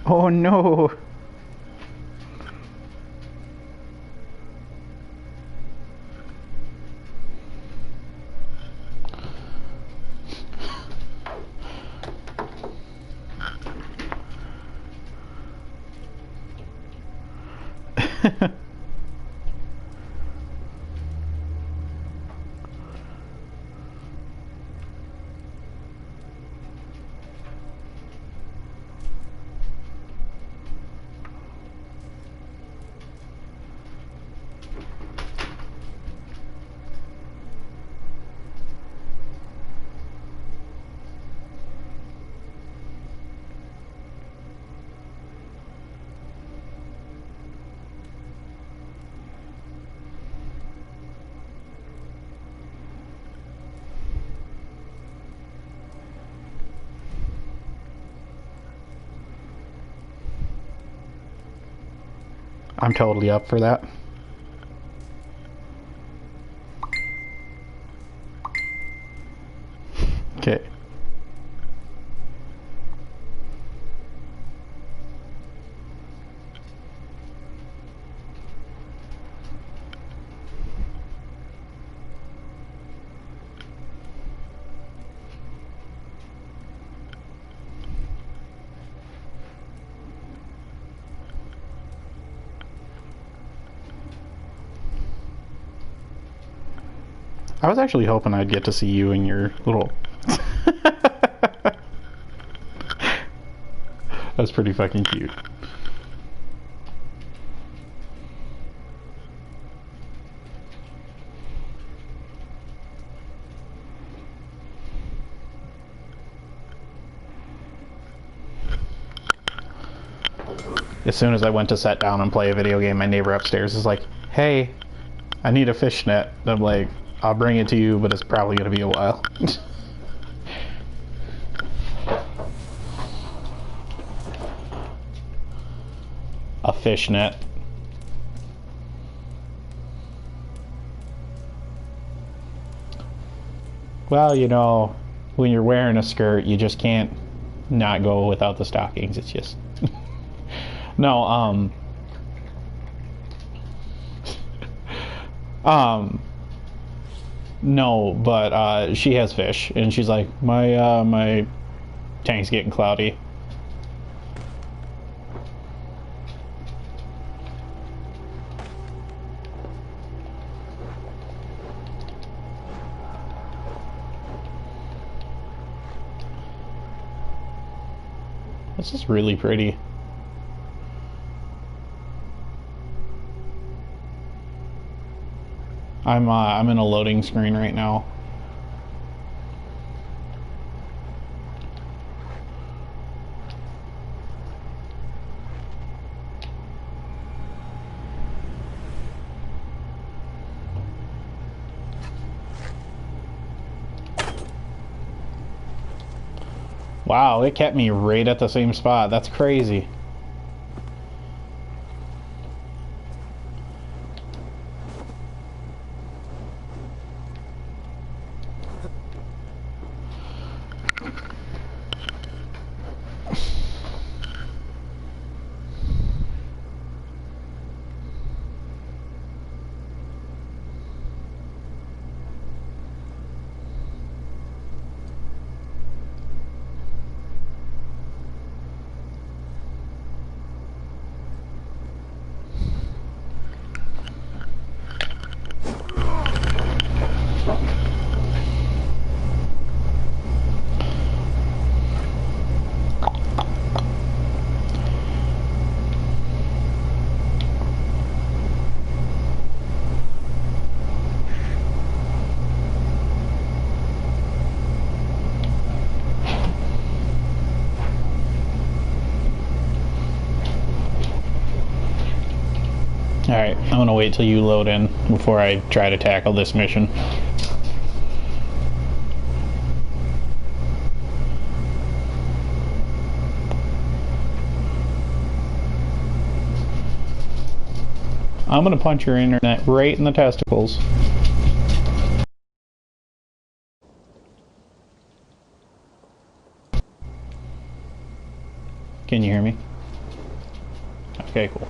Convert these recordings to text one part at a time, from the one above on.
Oh no! I'm totally up for that. Okay. I was actually hoping I'd get to see you in your little... That's pretty fucking cute. As soon as I went to sit down and play a video game, my neighbor upstairs is like, "Hey, I need a fishnet." And I'm like, "I'll bring it to you, but it's probably going to be a while." A fishnet. Well, you know, when you're wearing a skirt, you just can't not go without the stockings. It's just... No, no, but she has fish, and she's like, my tank's getting cloudy. This is really pretty. I'm in a loading screen right now. Wow, it kept me right at the same spot. That's crazy. Alright, I'm gonna wait till you load in before I try to tackle this mission. I'm gonna punch your internet right in the testicles. Can you hear me? Okay, cool.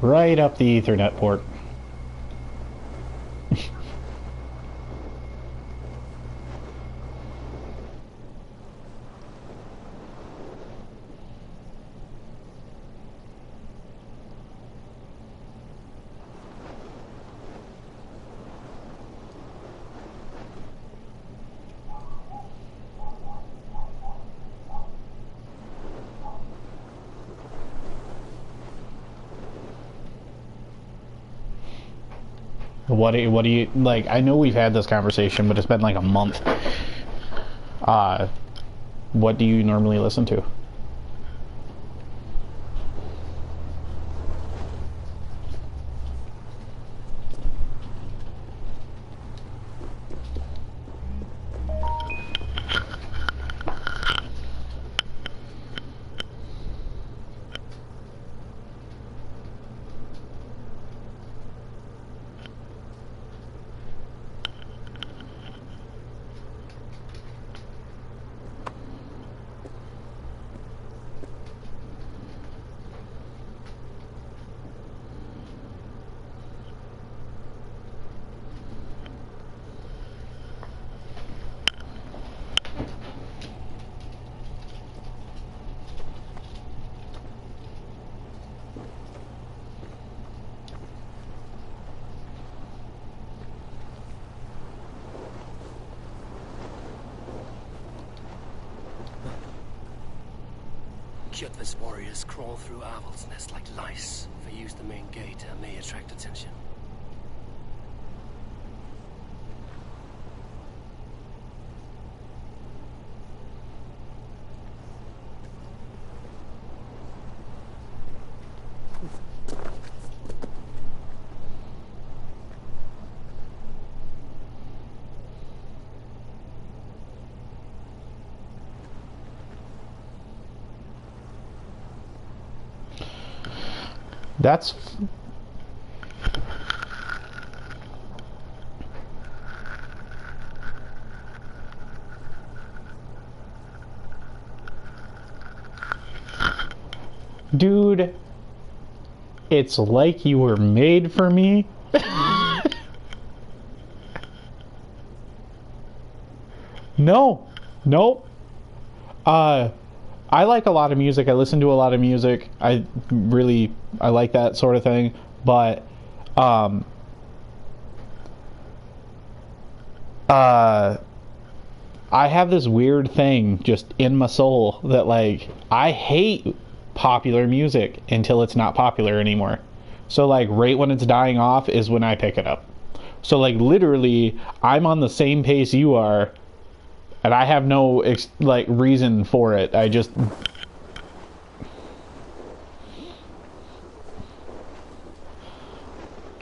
Right up the Ethernet port. What do you like? I know we've had this conversation, but it's been like a month. What do you normally listen to? Cutlass warriors crawl through owl's nest like lice. If I use the main gate, I may attract attention. That's dude, it's like you were made for me. No, nope. I like a lot of music. I listen to a lot of music. I like that sort of thing. But, I have this weird thing just in my soul that, like, I hate popular music until it's not popular anymore. So, like, right when it's dying off is when I pick it up. So, like, literally, I'm on the same pace you are, and I have no reason for it. I just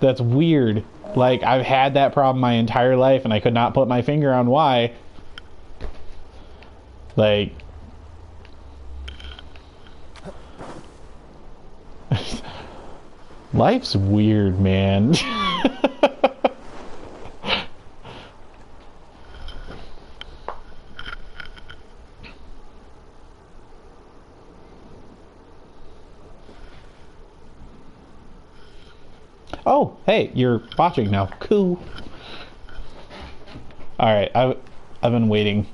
that's weird. Like, I've had that problem my entire life and I could not put my finger on why. Like, life's weird, man. Oh, hey, you're watching now. Cool. All right, I've been waiting.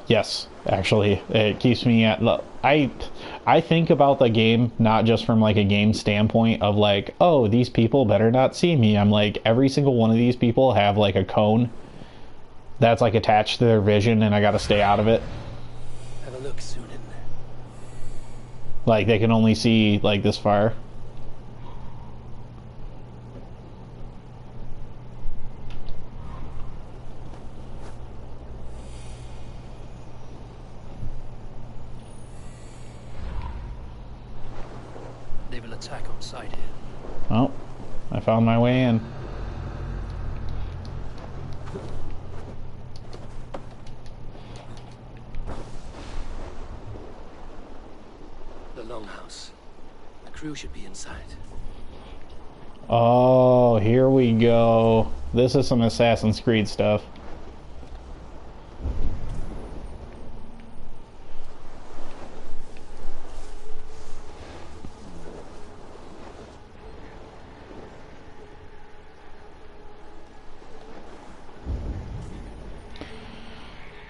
Yes, actually, it keeps me at. I think about the game not just from like a game standpoint of like, oh, these people better not see me. I'm like, every single one of these people have like a cone that's like attached to their vision, and I got to stay out of it. Have a look, Sunan. Like, they can only see like this far. They will attack on sight here. Oh, I found my way in. The longhouse. The crew should be inside. Oh, here we go. This is some Assassin's Creed stuff.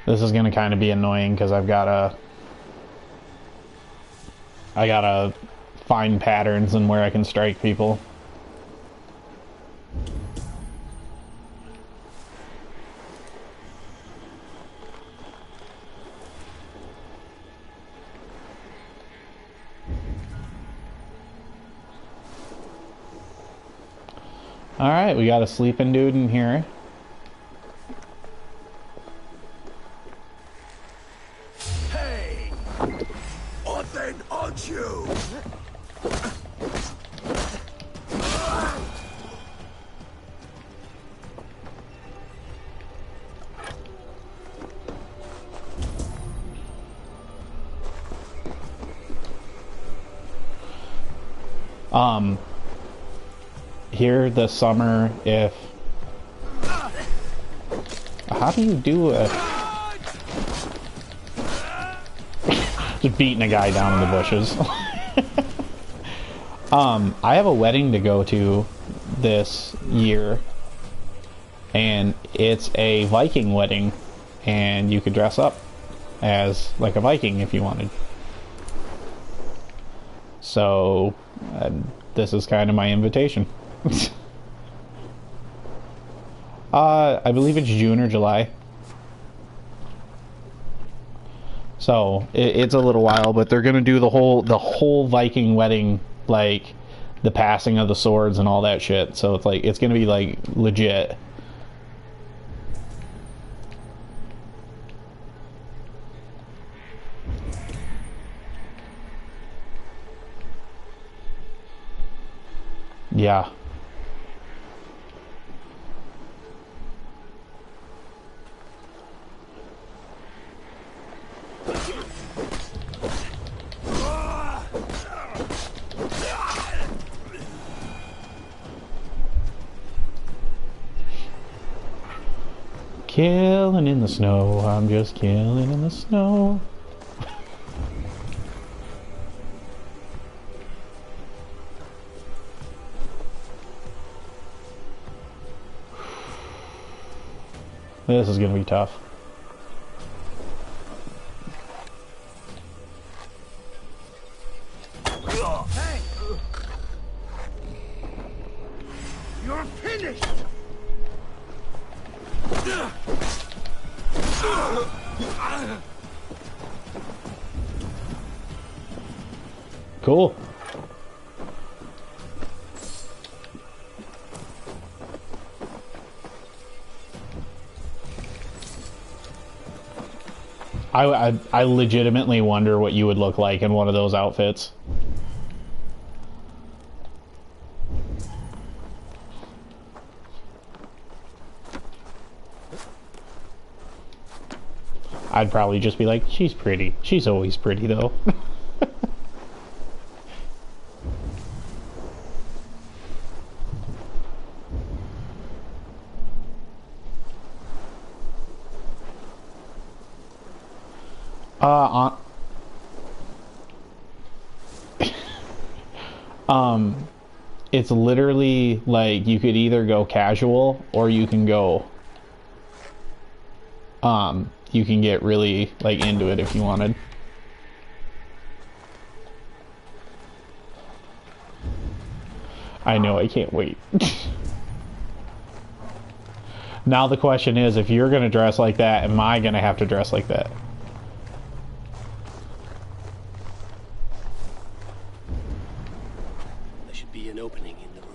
This is gonna kind of be annoying because I gotta find patterns and where I can strike people. Alright, we got a sleeping dude in here. Hey! What then aren't you? Here this summer, if... How do you do a... Just beating a guy down in the bushes. I have a wedding to go to this year, and it's a Viking wedding, and you could dress up as like a Viking if you wanted. So this is kind of my invitation. I believe it's June or July. So it's a little while, but they're gonna do the whole Viking wedding, like the passing of the swords and all that shit. So it's like it's gonna be like legit. Yeah. Killing in the snow, I'm just killing in the snow. This is gonna be tough. Hey! You're finished! Cool. I legitimately wonder what you would look like in one of those outfits. I'd probably just be like, she's pretty. She's always pretty, though. It's literally like you could either go casual or you can go, you can get really like into it if you wanted. I know, I can't wait. Now the question is, if you're gonna dress like that, am I gonna have to dress like that? There should be an opening in the roof.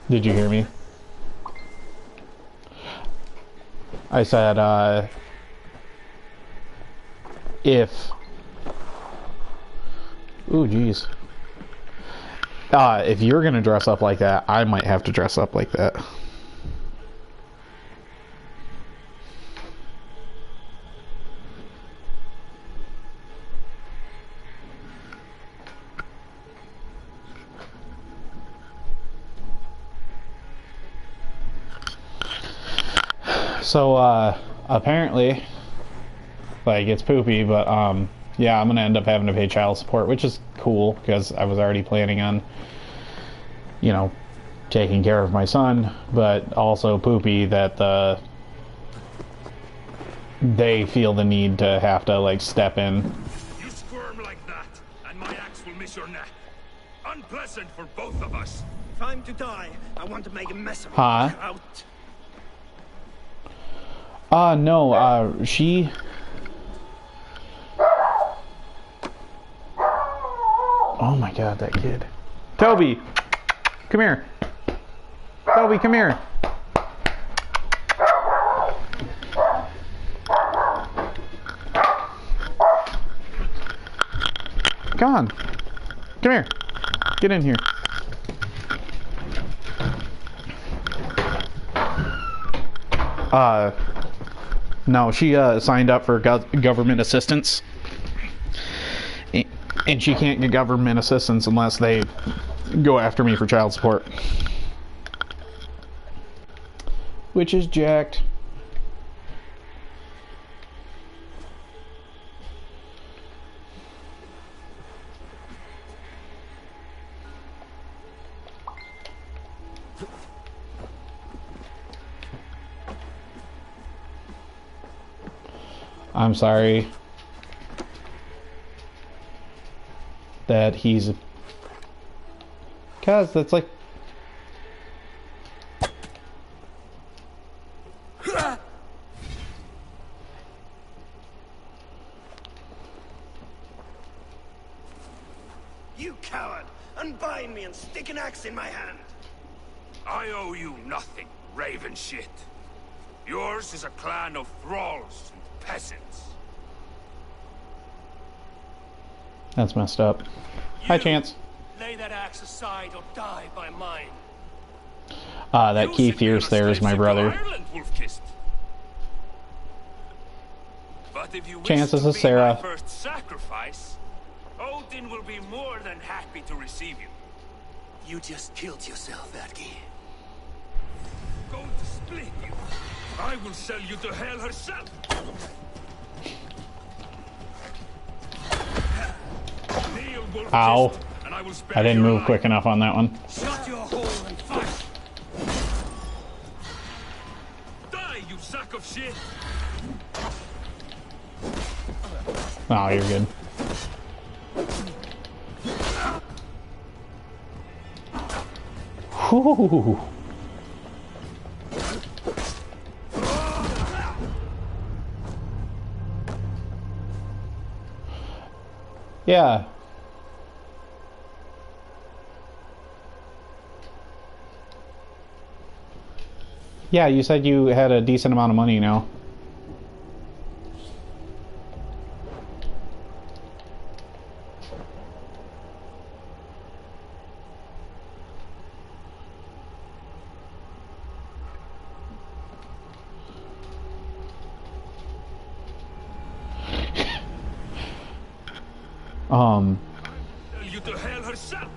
Did you hear me? I said, if... Ooh, geez. If you're gonna dress up like that, I might have to dress up like that. So, apparently, like, it's poopy, but, yeah, I'm gonna end up having to pay child support, which is cool, because I was already planning on, you know, taking care of my son, but also poopy that they feel the need to have to, like, step in. You squirm like that, and my axe will miss your neck. Unpleasant for both of us. Time to die. I want to make a mess of it. Huh? Out. No, she... Oh my god, that kid. Toby! Come here. Toby, come here. Come on. Come here. Get in here. No, she signed up for government assistance. And she can't get government assistance unless they go after me for child support. Which is jacked. I'm sorry that he's... Cause that's like... You coward! Unbind me and stick an axe in my hand! I owe you nothing, raven shit. Yours is a clan of thralls and peasants. That's messed up. Hi, Chance. Lay that axe aside or die by mine. That Keith Fierce there is my brother. Ireland, Wolf-Kissed. But if you wish Chance, this to is be Sarah. my first sacrifice, Odin will be more than happy to receive you. You just killed yourself, Adgi. Going to split you. I will sell you to hell herself. Kneel, Wolf-Kissed, Ow. and I will spare I didn't your move life. quick enough on that one. Shut your hole and fight! Die, you sack of shit! Oh, you're good. Whew. Yeah. Yeah, you said you had a decent amount of money now. Sell you to hell herself!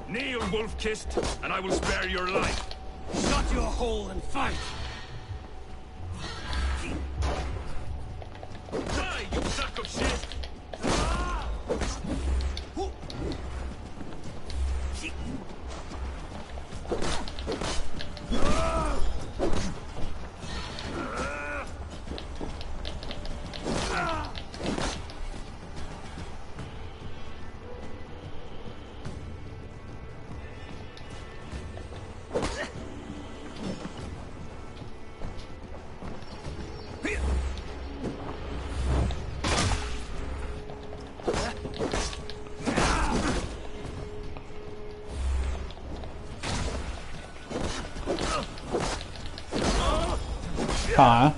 Kneel, Wolf-Kissed, and I will spare your life. Shut your hole and fight! Die, you sack of shit! Huh?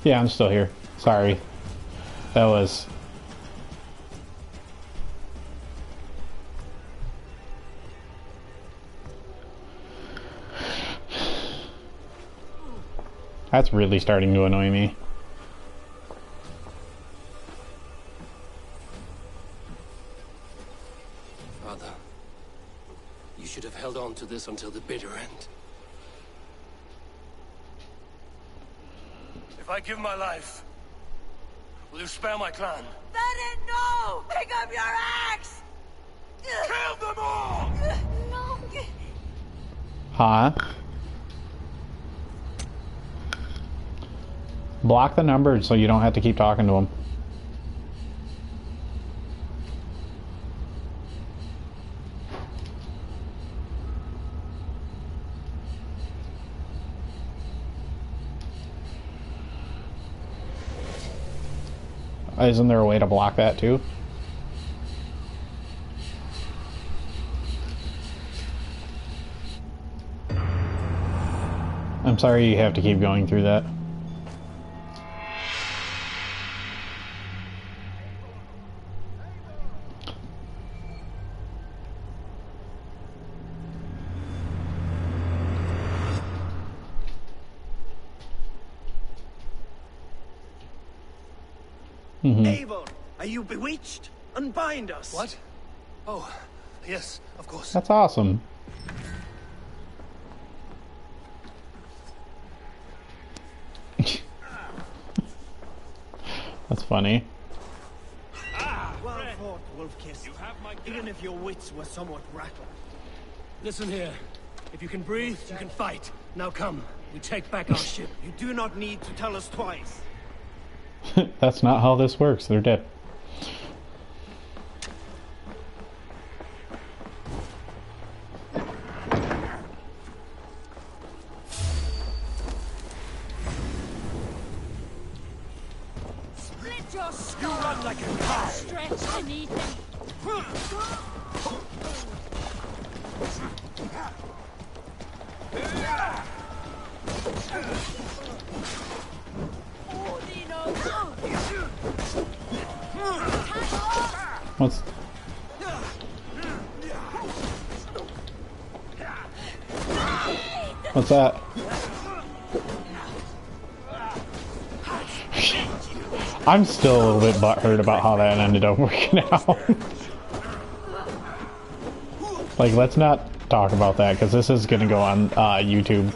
Yeah, I'm still here. Sorry. That was... That's really starting to annoy me. Father, You should have held on to this until the bitter end. If I give my life, will you spare my clan? Bennett, no! Pick up your axe! Kill them all! No! Huh? Block the numbers so you don't have to keep talking to them. Isn't there a way to block that too? I'm sorry you have to keep going through that. Avon, are you bewitched? Unbind us. What? Oh, yes, of course. That's awesome. That's funny. Well fought, Wolfkiss. You have my gun. Even if your wits were somewhat rattled. Listen here. If you can breathe, you can fight. Now come, we take back our ship. You do not need to tell us twice. That's not how this works. They're dead. Split your skull! You run like a cow. Stretch beneath him! Oh, Nino! What's... What's that? I'm still a little bit butthurt about how that ended up working out. Like, let's not talk about that, because this is going to go on YouTube.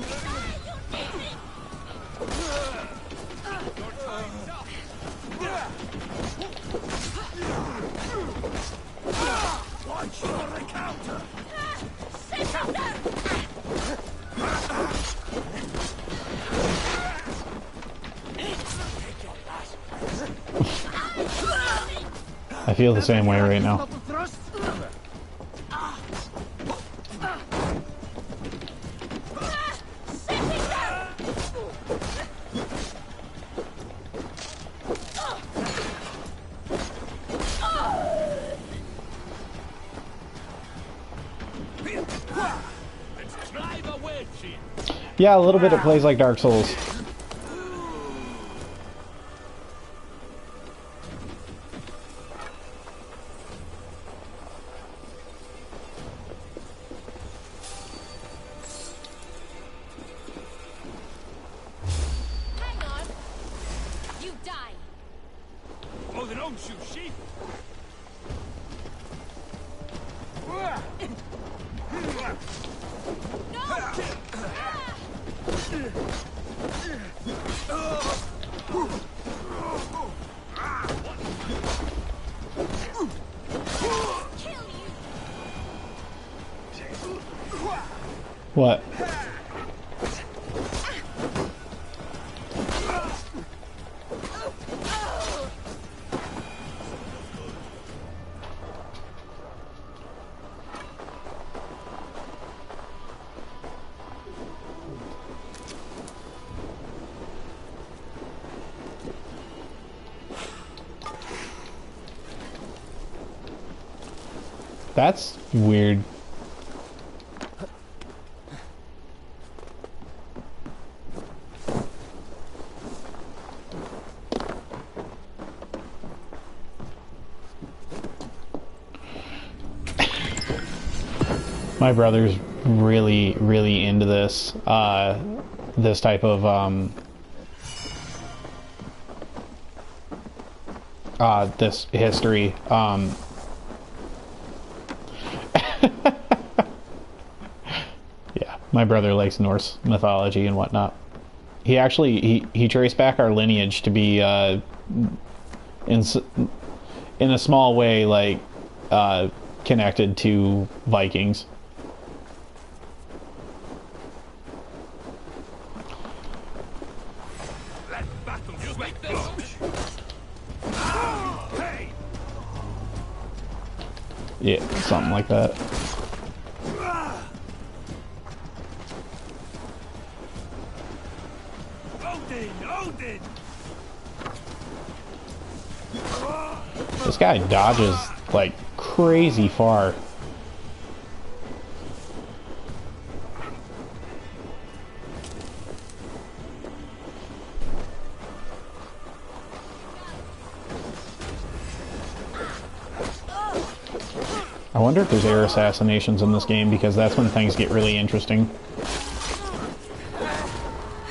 I feel the same way right now. Yeah, a little bit it plays like Dark Souls. Hang on! You die! Oh, then don't shoot sheep. What? That's weird. My brother's really, really into this, this type of, this history. My brother likes Norse mythology and whatnot. He actually he traced back our lineage to be in a small way like connected to Vikings. Let battle sweat blood. Hey! Yeah, something like that. Odin! This guy dodges like crazy far. I wonder if there's air assassinations in this game, because that's when things get really interesting.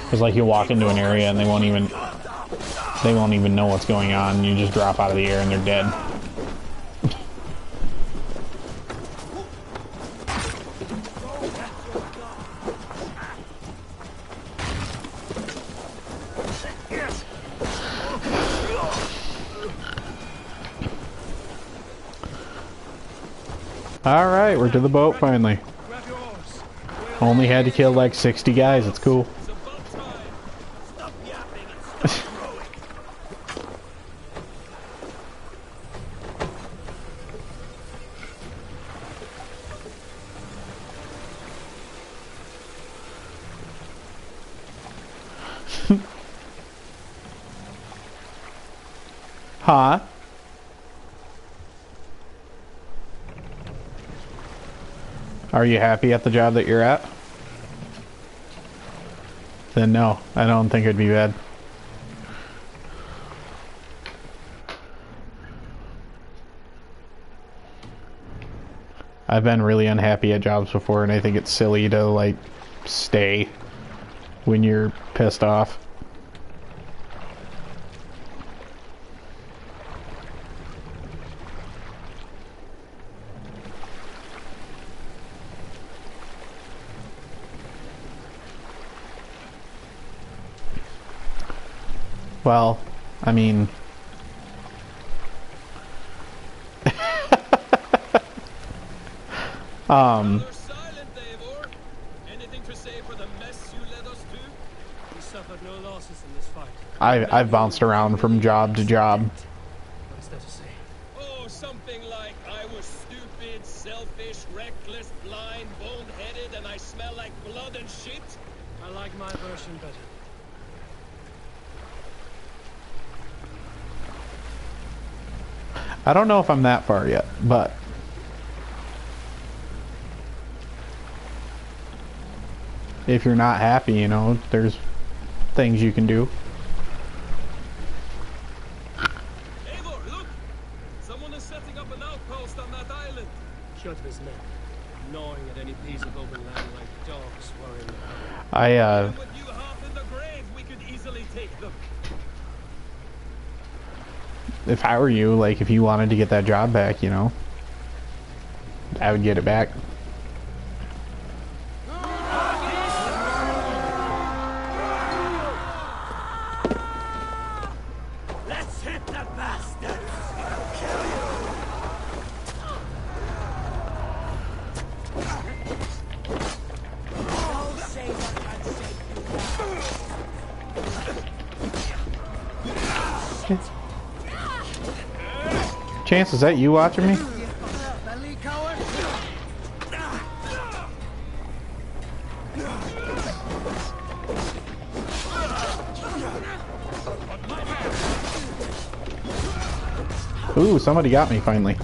Because like you walk into an area and they won't even know what's going on. You just drop out of the air and they're dead. Alright, we're to the boat finally. Only had to kill like 60 guys, it's cool. Stop yapping and start rowing. Huh? Are you happy at the job that you're at? Then no, I don't think it'd be bad. I've been really unhappy at jobs before, and I think it's silly to like stay when you're pissed off. Well, I mean... You're silent, Eivor. Anything to say for the mess you led us to? We suffered no losses in this fight. I've bounced around from job to job. What is there to say? Oh, something like I was stupid, selfish, reckless, blind, bone-headed, and I smell like blood and shit. I like my version better. I don't know if I'm that far yet, but... if you're not happy, you know, there's things you can do. Eivor, look! Someone is setting up an outpost on that island. Kjotve's men, gnawing at any piece of open land like dogs worrying. With you half in the grave, we could easily take them. If I were you, like, if you wanted to get that job back, you know, I would get it back. Let's hit the bastards! I'll kill you! Don't say what I said, you Chance, is that you watching me? belly coward! Ooh, somebody got me finally.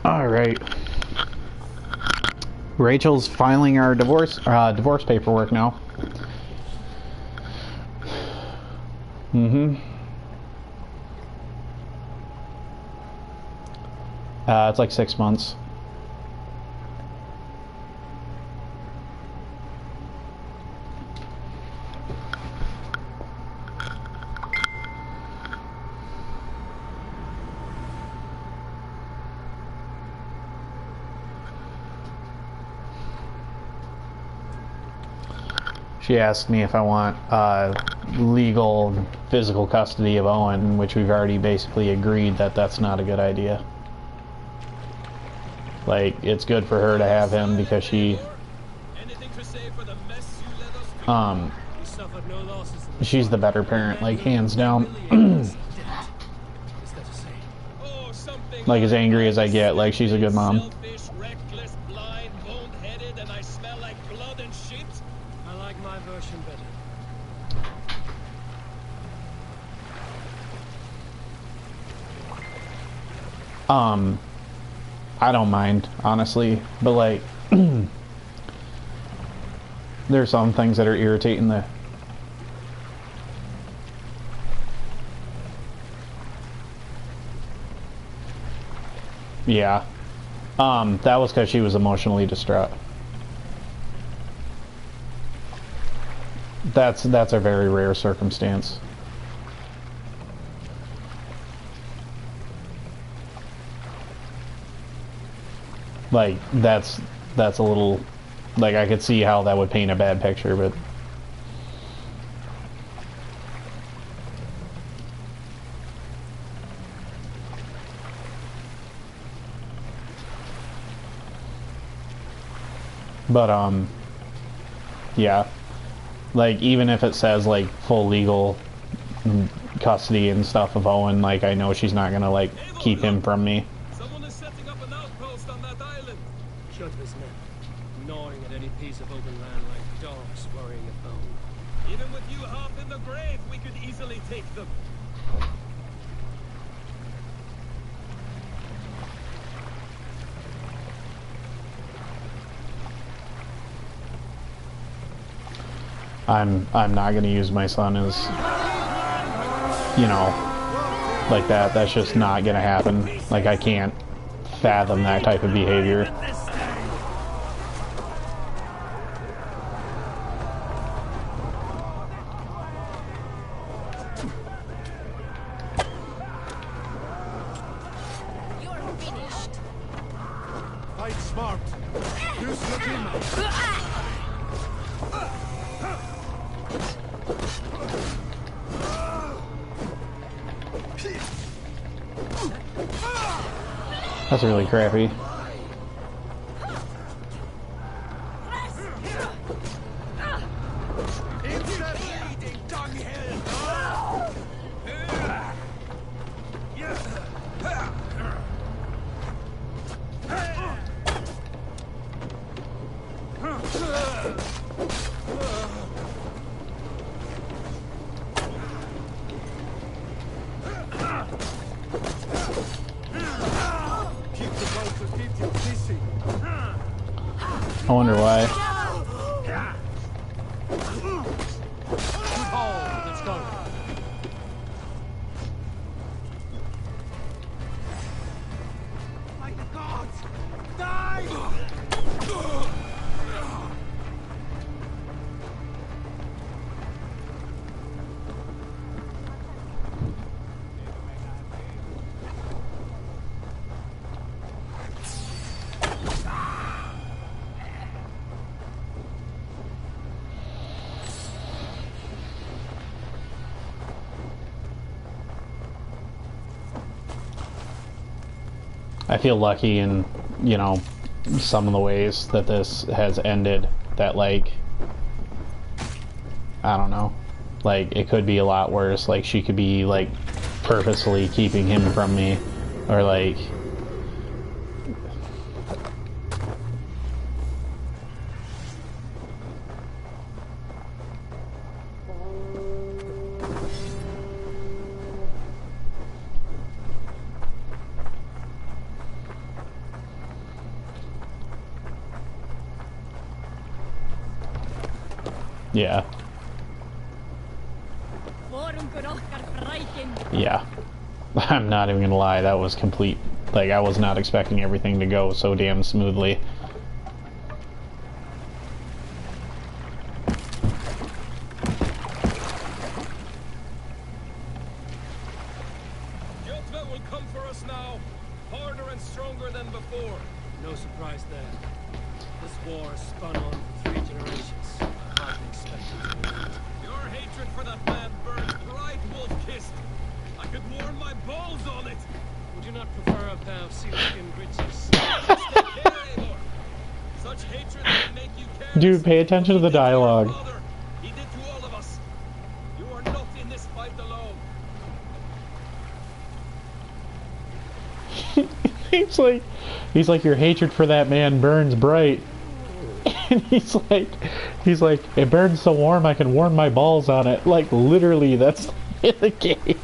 All right. Rachel's filing our divorce paperwork now. It's like 6 months. She asked me if I want legal physical custody of Owen, which we've already basically agreed that that's not a good idea. Like, it's good for her to have him because she, she's the better parent, like, hands down. Like, as angry as I get, like, she's a good mom. Selfish, reckless, blind, bone-headed, and I smell like blood and shit. I like my version better. I don't mind, honestly, but like, there's some things that are irritating the... Yeah. That was because she was emotionally distraught. That's a very rare circumstance. Like, that's a little... Like, I could see how that would paint a bad picture, but... But, yeah. Like, even if it says, like, full legal custody and stuff of Owen, like, I know she's not gonna, like, keep him from me. Someone is setting up an outpost on that island. Kill his men, gnawing at any piece of open land like dogs worrying a bone. Even with you half in the grave, we could easily take them. I'm not gonna use my son as, you know, like that. That's just not gonna happen. Like, I can't fathom that type of behavior. You're finished. Fight smart. Use the demon. That's really crappy. I wonder why. Let's go. My God! Die! I feel lucky in, you know, some of the ways that this has ended, that, like, I don't know, like, it could be a lot worse. Like, she could be, like, purposely keeping him from me, or, like, Yeah. Yeah. I'm not even gonna lie, that was complete. Like, I was not expecting everything to go so damn smoothly. Jotva will come for us now, harder and stronger than before. No surprise there. This war has spun on for 3 generations. I hardly expected it to end. Your hatred for that man burns bright, wolf-kissed. I could warm my balls on it. Would you not prefer a pair of sealskin breeches? Take care, Eivor. Such hatred will make you careless. Dude, pay attention to the dialogue. He did to all of us. You are not in this fight alone. he's like, your hatred for that man burns bright. And he's like, it burns so warm I can warm my balls on it. Like, literally, that's in the game.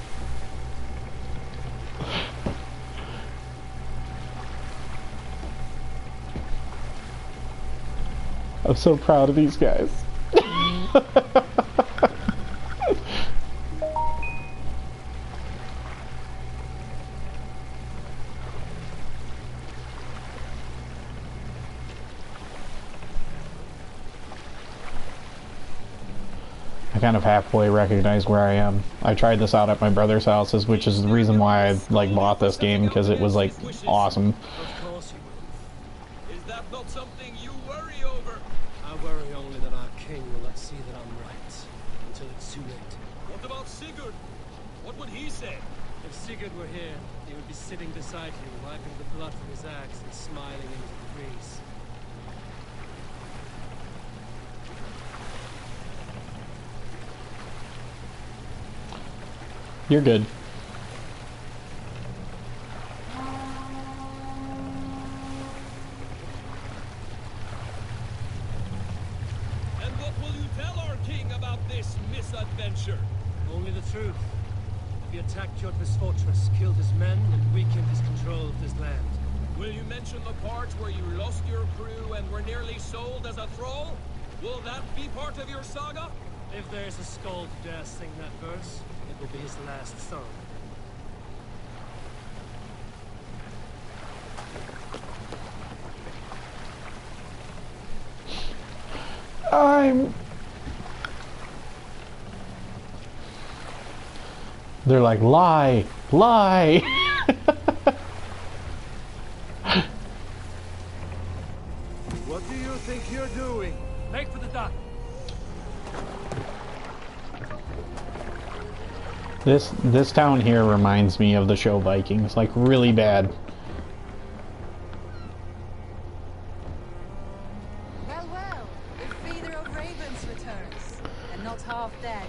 I'm so proud of these guys. I kind of halfway recognize where I am. I tried this out at my brother's houses, which is the reason why I like bought this game, because it was like awesome. Of course you will. Is that not something you worry over? I worry only that our king will not see that I'm right until it's too late. What about Sigurd? What would he say? If Sigurd were here, he would be sitting beside you, wiping the blood from his axe and smiling into the breeze. You're good. And what will you tell our king about this misadventure? Only the truth. We attacked Jotva's fortress, killed his men, and weakened his control of this land. Will you mention the part where you lost your crew and were nearly sold as a thrall? Will that be part of your saga? If there's a skull to dare sing that verse, it will be his last song. They're like, lie, lie. What do you think you're doing? Make for the dock. This town here reminds me of the show Vikings, like really bad. Well, well, the feeder of ravens returns, and not half dead.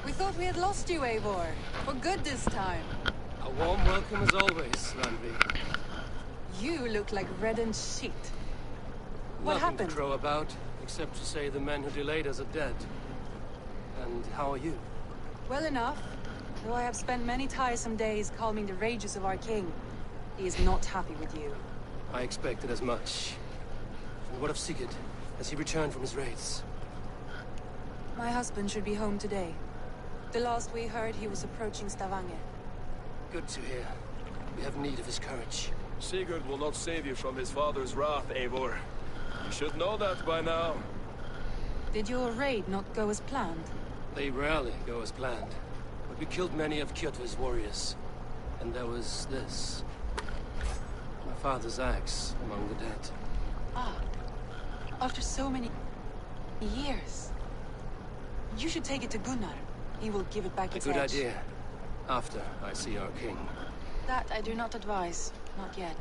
We thought we had lost you, Eivor. For good this time. A warm welcome as always, Landby. You look like reddened sheet. What Nothing happened? to crow about, except to say the men who delayed us are dead. And how are you? Well enough, though I have spent many tiresome days calming the rages of our king. He is not happy with you. I expected as much. And what of Sigurd? Has he returned from his raids? My husband should be home today. The last we heard, he was approaching Stavanger. Good to hear. We have need of his courage. Sigurd will not save you from his father's wrath, Eivor. You should know that by now. Did your raid not go as planned? They rarely go as planned. But we killed many of Kjotve's warriors. And there was this. My father's axe among the dead. Ah, after so many years. You should take it to Gunnar. He will give it back A its good edge. idea. After I see our king. That I do not advise. Not yet.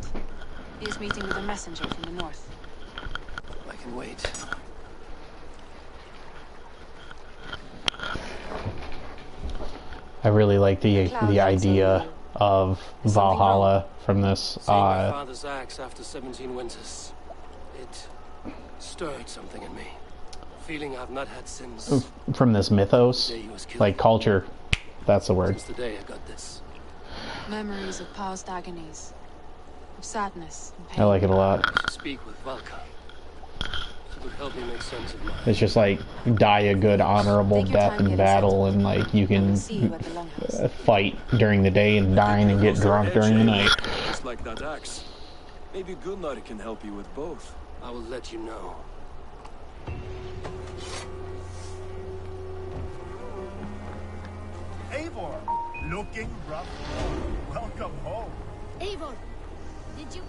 He is meeting with a messenger from the north. I can wait. I really like the idea of Valhalla from this. Seeing my father's axe after 17 winters. It stirred something in me. A feeling I've not had since... From this mythos, the day he was killed. like culture. That's the word. Since the day I got this. Memories of past agonies. of sadness and I pain. like it a lot. I should speak with Valka. She would help me make sense of mine. It's just like die a good honorable Take your death time in getting battle, settled. and like you I can will see you at the longhouse. fight during the day and dine and get drunk during the night. Just like that axe. Maybe Gunnar can help you with both. I will let you know. Eivor, looking rough. Welcome home. Eivor, did you...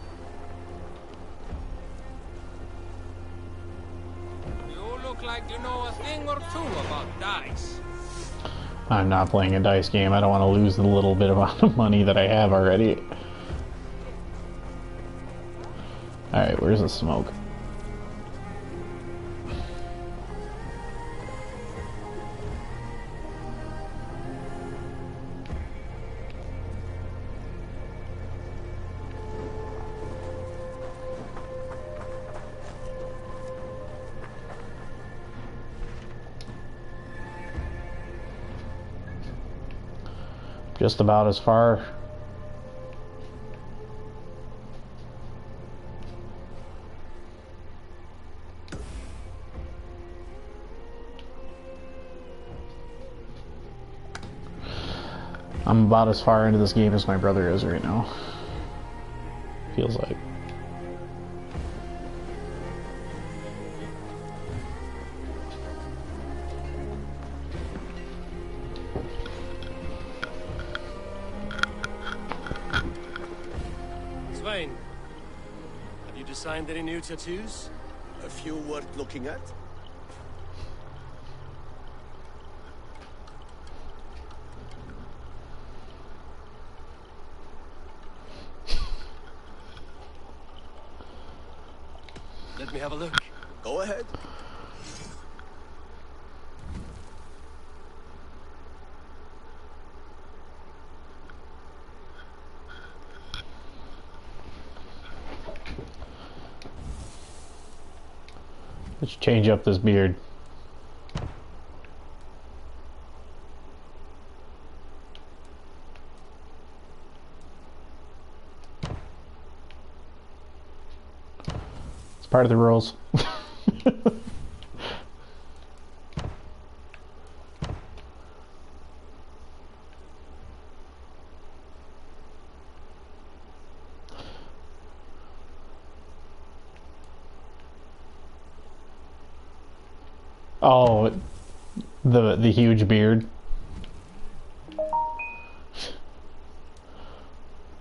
You look like you know a thing or two about dice. I'm not playing a dice game. I don't want to lose the little bit amount of money that I have already. Alright, where's the smoke? Just about as far. I'm about as far into this game as my brother is right now. Feels like. Svein, have you designed any new tattoos? A few worth looking at? Let me have a look. Go ahead. Let's change up this beard. It's part of the rules. Oh, the huge beard.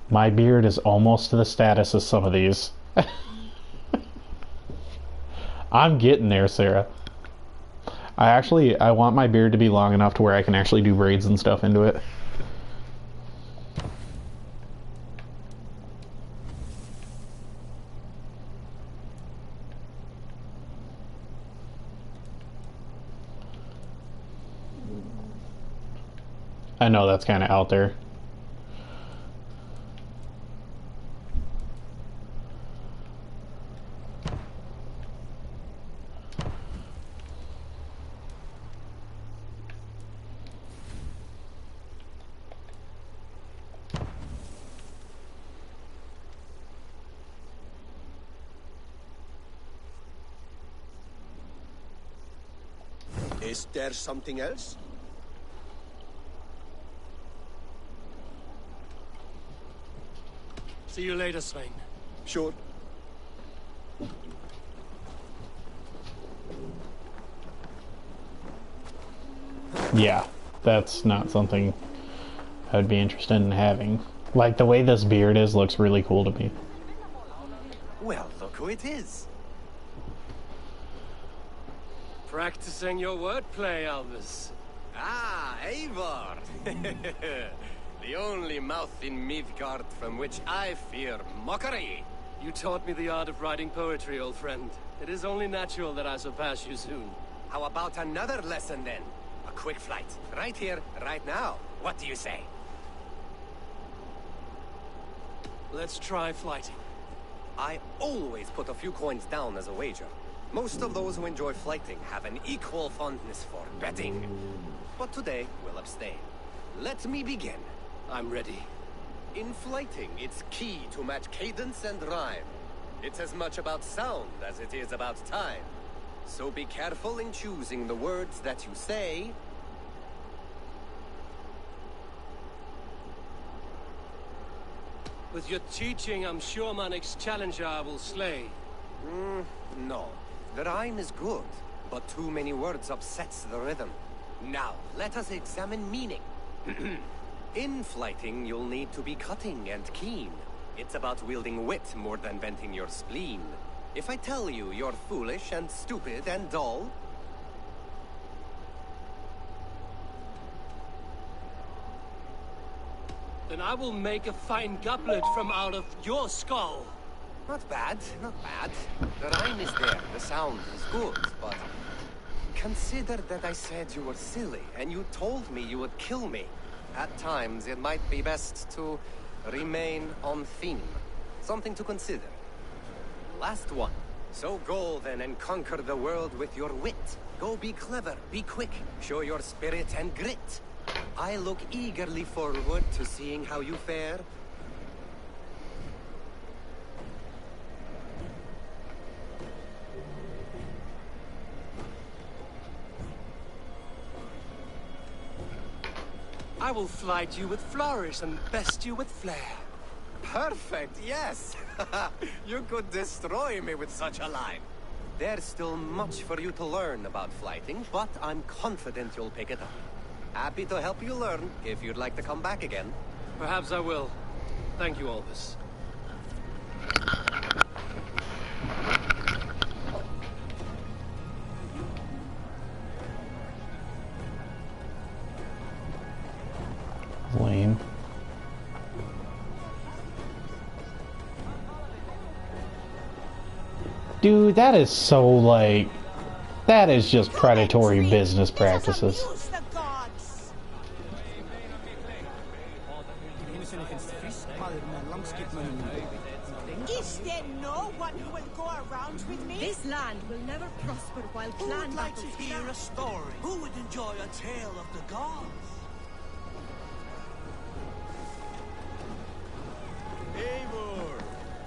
My beard is almost to the status of some of these. I'm getting there, Sarah. I want my beard to be long enough to where I can actually do braids and stuff into it. I know that's kind of out there. Is there something else? See you later, Svein. Sure. Yeah, that's not something I would be interested in having. Like, the way this beard is looks really cool to me. Well, look who it is. Practicing your wordplay, Albus. Ah, Eivor! The only mouth in Midgard from which I fear mockery. You taught me the art of writing poetry, old friend. It is only natural that I surpass you soon. How about another lesson then? A quick flight. Right here, right now. What do you say? Let's try flighting. I always put a few coins down as a wager. Most of those who enjoy flighting have an equal fondness for betting. But today, we'll abstain. Let me begin. I'm ready. In flighting, it's key to match cadence and rhyme. It's as much about sound as it is about time. So be careful in choosing the words that you say. With your teaching, I'm sure my next challenger I will slay. No. The rhyme is good, but too many words upsets the rhythm. Now, let us examine meaning. In flighting, you'll need to be cutting and keen. It's about wielding wit more than venting your spleen. If I tell you you're foolish and stupid and dull, then I will make a fine goblet from out of your skull. not bad, not bad. The rhyme is there, the sound is good, but consider that I said you were silly, and you told me you would kill me. At times, it might be best to remain on theme. Something to consider. Last one. So go then and conquer the world with your wit. Go be clever, be quick, show your spirit and grit. I look eagerly forward to seeing how you fare. I will flight you with flourish and best you with flair. Perfect, yes! You could destroy me with such a line. There's still much for you to learn about flighting, but I'm confident you'll pick it up. Happy to help you learn, if you'd like to come back again. Perhaps I will. Thank you, Albus. Lame. Dude, that is so, like, that is just predatory business practices. Is there no one who will go around with me? This land will never prosper while Who clan would like to battles hear last. a story? Who would enjoy a tale of the gods? Eivor,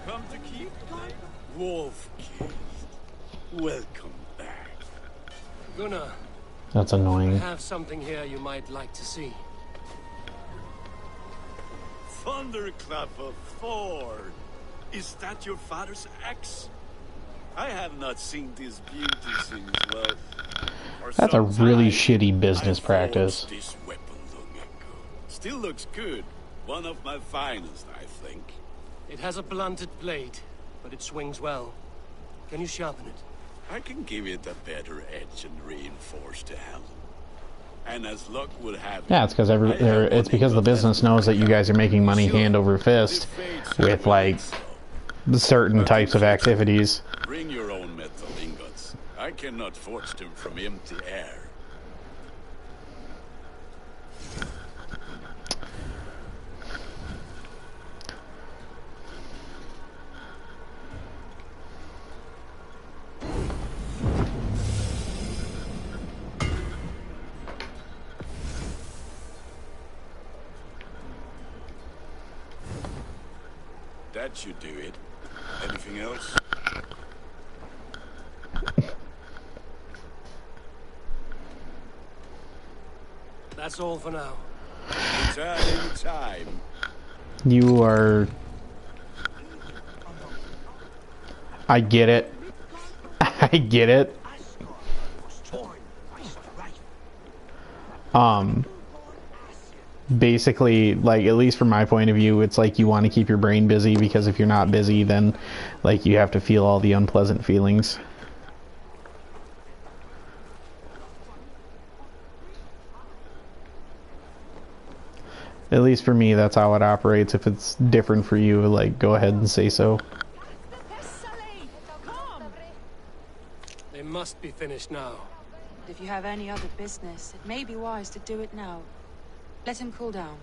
come to keep? Wolf-kissed. Welcome back. Gunnar, That's I annoying. have something here you might like to see. Thunderclap of Thor. Is that your father's axe? I have not seen this beauty since, well, for That's a some really time. shitty business I forged practice. This weapon long ago. Still looks good. One of my finest, I think. It has a blunted blade, but it swings well. Can you sharpen it? I can give it a better edge and reinforce the handle. And as luck would have it, Yeah, it's because it's because the business knows that you guys are making money hand over fist with like certain types of activities. Bring your own metal ingots. I cannot forge them from empty air. That should do it. Anything else? That's all for now. Anytime. You are... I get it. I get it. Basically, like, at least from my point of view, it's like you want to keep your brain busy, because if you're not busy, then, like, you have to feel all the unpleasant feelings. At least for me, that's how it operates. If it's different for you, like, go ahead and say so. They must be finished now. If you have any other business, it may be wise to do it now. Let him cool down.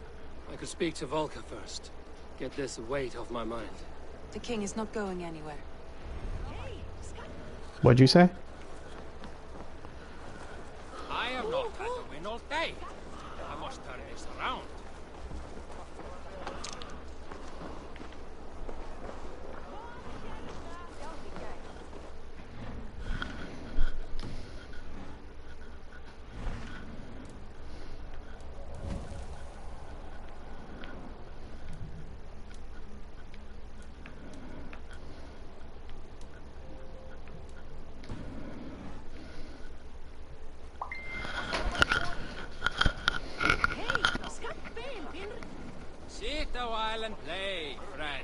I could speak to Volker first. Get this weight off my mind. The king is not going anywhere. What'd you say? I have not had to win all day. I must turn this around. well and play, friend.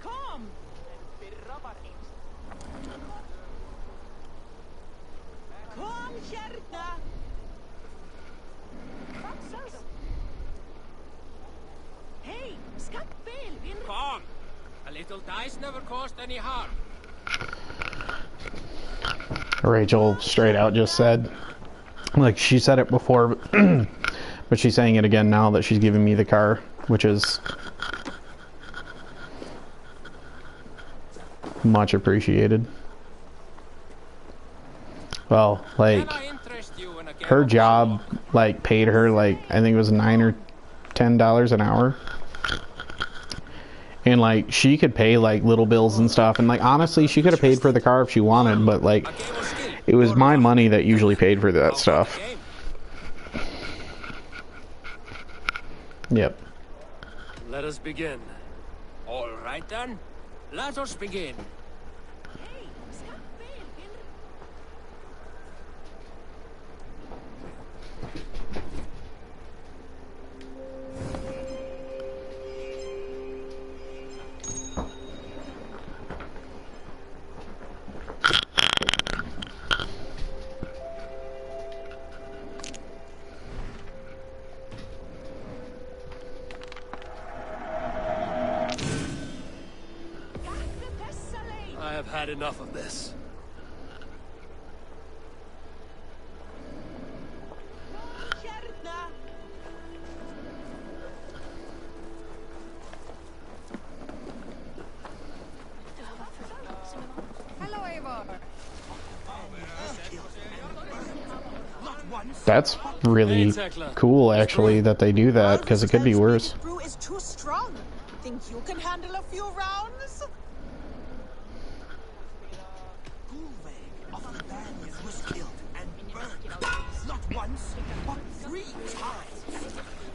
Come! Kom hérna! Hey, skattbil! Come! A little dice never caused any harm. Rachel straight out just said, like, she said it before, but she's saying it again now that she's giving me the car, which is much appreciated. Well, like, her job, like, paid her, like, I think it was $9 or $10 an hour. And, like, she could pay, like, little bills and stuff. And, like, honestly, she could have paid for the car if she wanted. But, like, it was my money that usually paid for that stuff. Yep. Let us begin. All right, then. Let us begin. I have had enough of this. Hello, Eivor. That's really cool, actually, that they do that, because it could be worse. Brew is too strong. Think you can handle a few rounds? Gulveig of Albania was killed and burned, not once, but 3 times,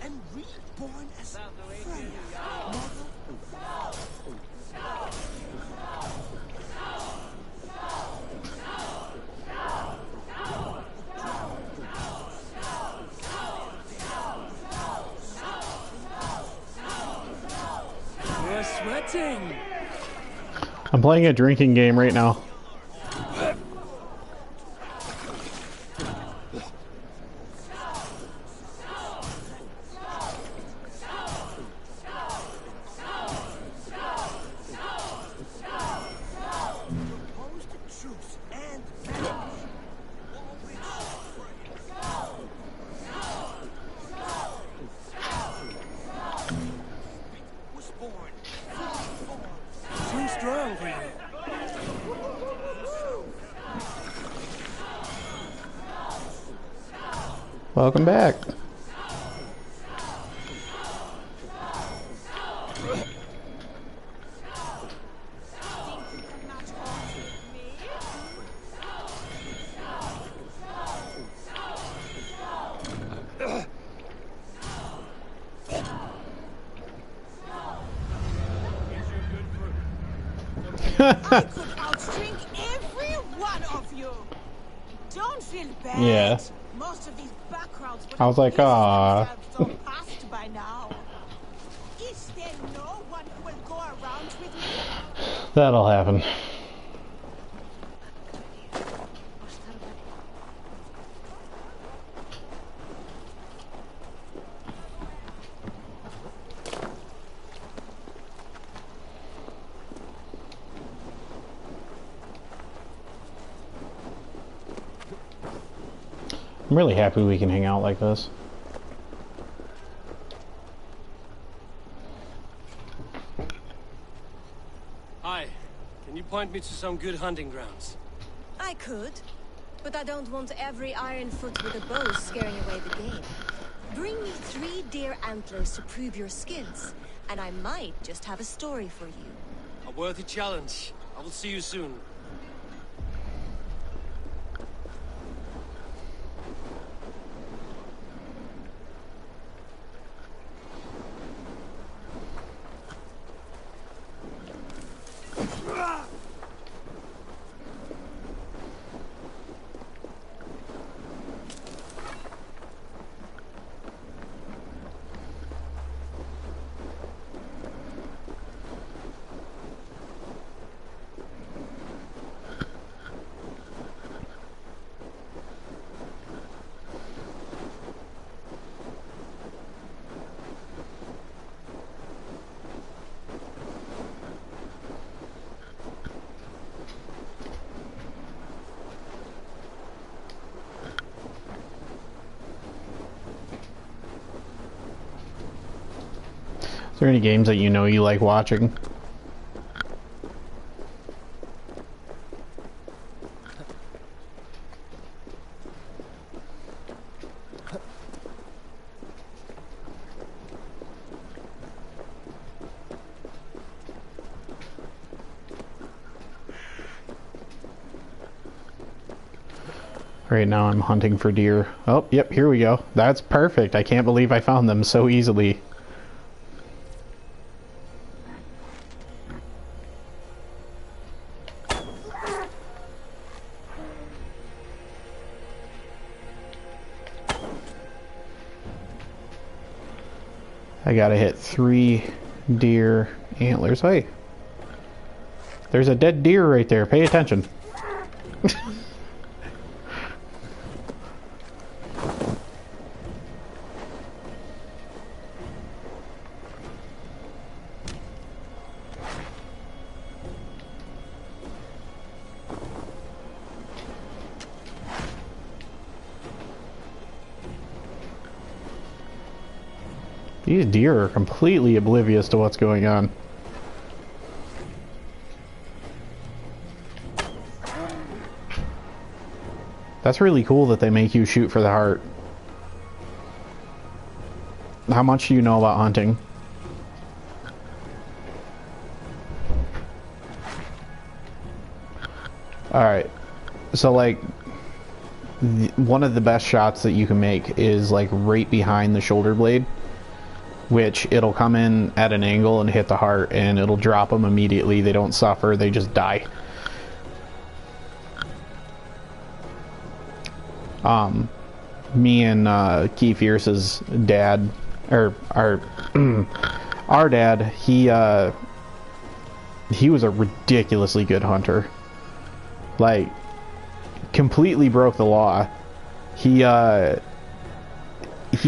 and reborn as Freya, mother You're sweating. I'm playing a drinking game right now. Too strong for you. Welcome back. I could outdrink every one of you. Don't feel bad. Yeah. Most of these backgrounds would I was like, ah. have themselves all passed by now. Is there no one who will go around with me? That'll happen. I'm really happy we can hang out like this. Hi. Can you point me to some good hunting grounds? I could, but I don't want every ironfoot with a bow scaring away the game. Bring me 3 deer antlers to prove your skills, and I might just have a story for you. A worthy challenge. I will see you soon. there any games that you know you like watching? Right now I'm hunting for deer. Oh, yep, here we go. That's perfect. I can't believe I found them so easily. I gotta hit 3 deer antlers. Hey, there's a dead deer right there. Pay attention. These deer are completely oblivious to what's going on. That's really cool that they make you shoot for the heart. How much do you know about hunting? Alright, so like, one of the best shots that you can make is like right behind the shoulder blade, which it'll come in at an angle and hit the heart, and it'll drop them immediately. They don't suffer, they just die. Me and Key Fierce's dad, or our dad, he was a ridiculously good hunter. Like, completely broke the law. He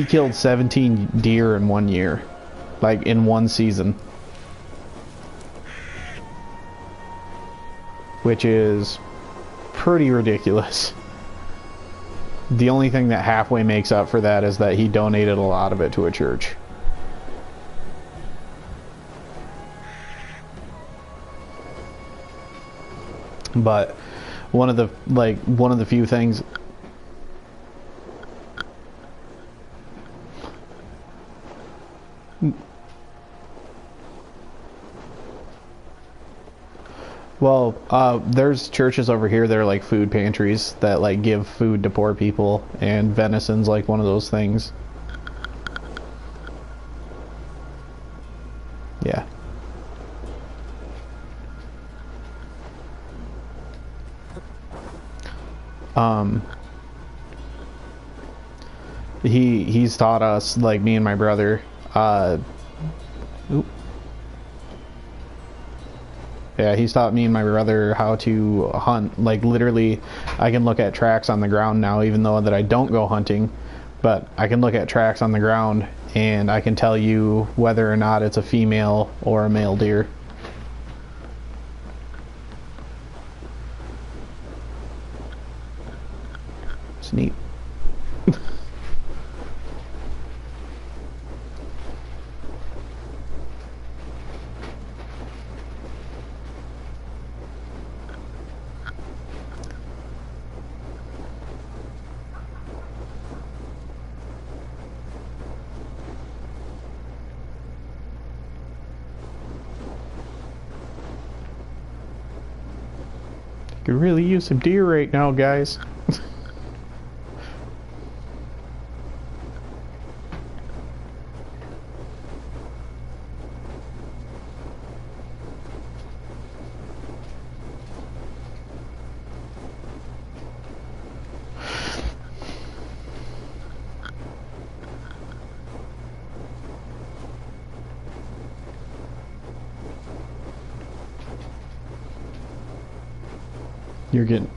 killed 17 deer in 1 year, like in one season, which is pretty ridiculous. The only thing that halfway makes up for that is that he donated a lot of it to a church. But one of the few things. Well, there's churches over here that are like food pantries that like give food to poor people, and venison's like one of those things. Yeah. He's taught us, like me and my brother, yeah, he's taught me and my brother how to hunt. Like, literally, I can look at tracks on the ground now, even though that I don't go hunting, but I can look at tracks on the ground and I can tell you whether or not it's a female or a male deer. It's neat. Could really use some deer right now, guys. You're getting...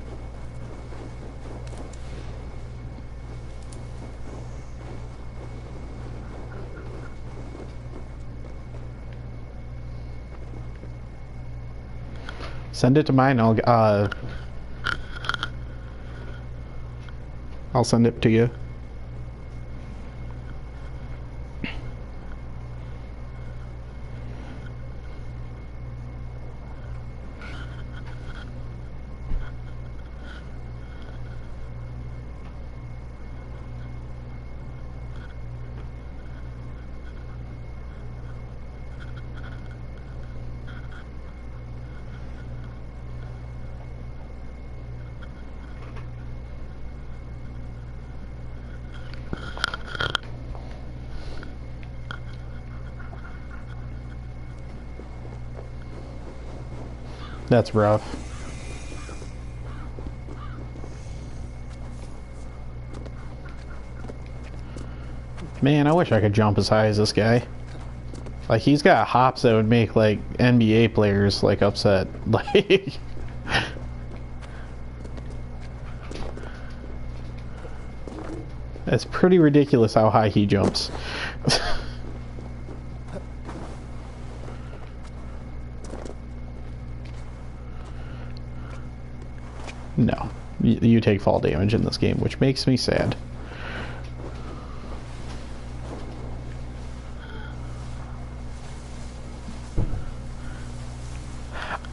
Send it to mine. I'll send it to you. That's rough. Man, I wish I could jump as high as this guy. Like, he's got hops that would make, like, NBA players, like, upset. Like... It's pretty ridiculous how high he jumps. No. You take fall damage in this game, which makes me sad.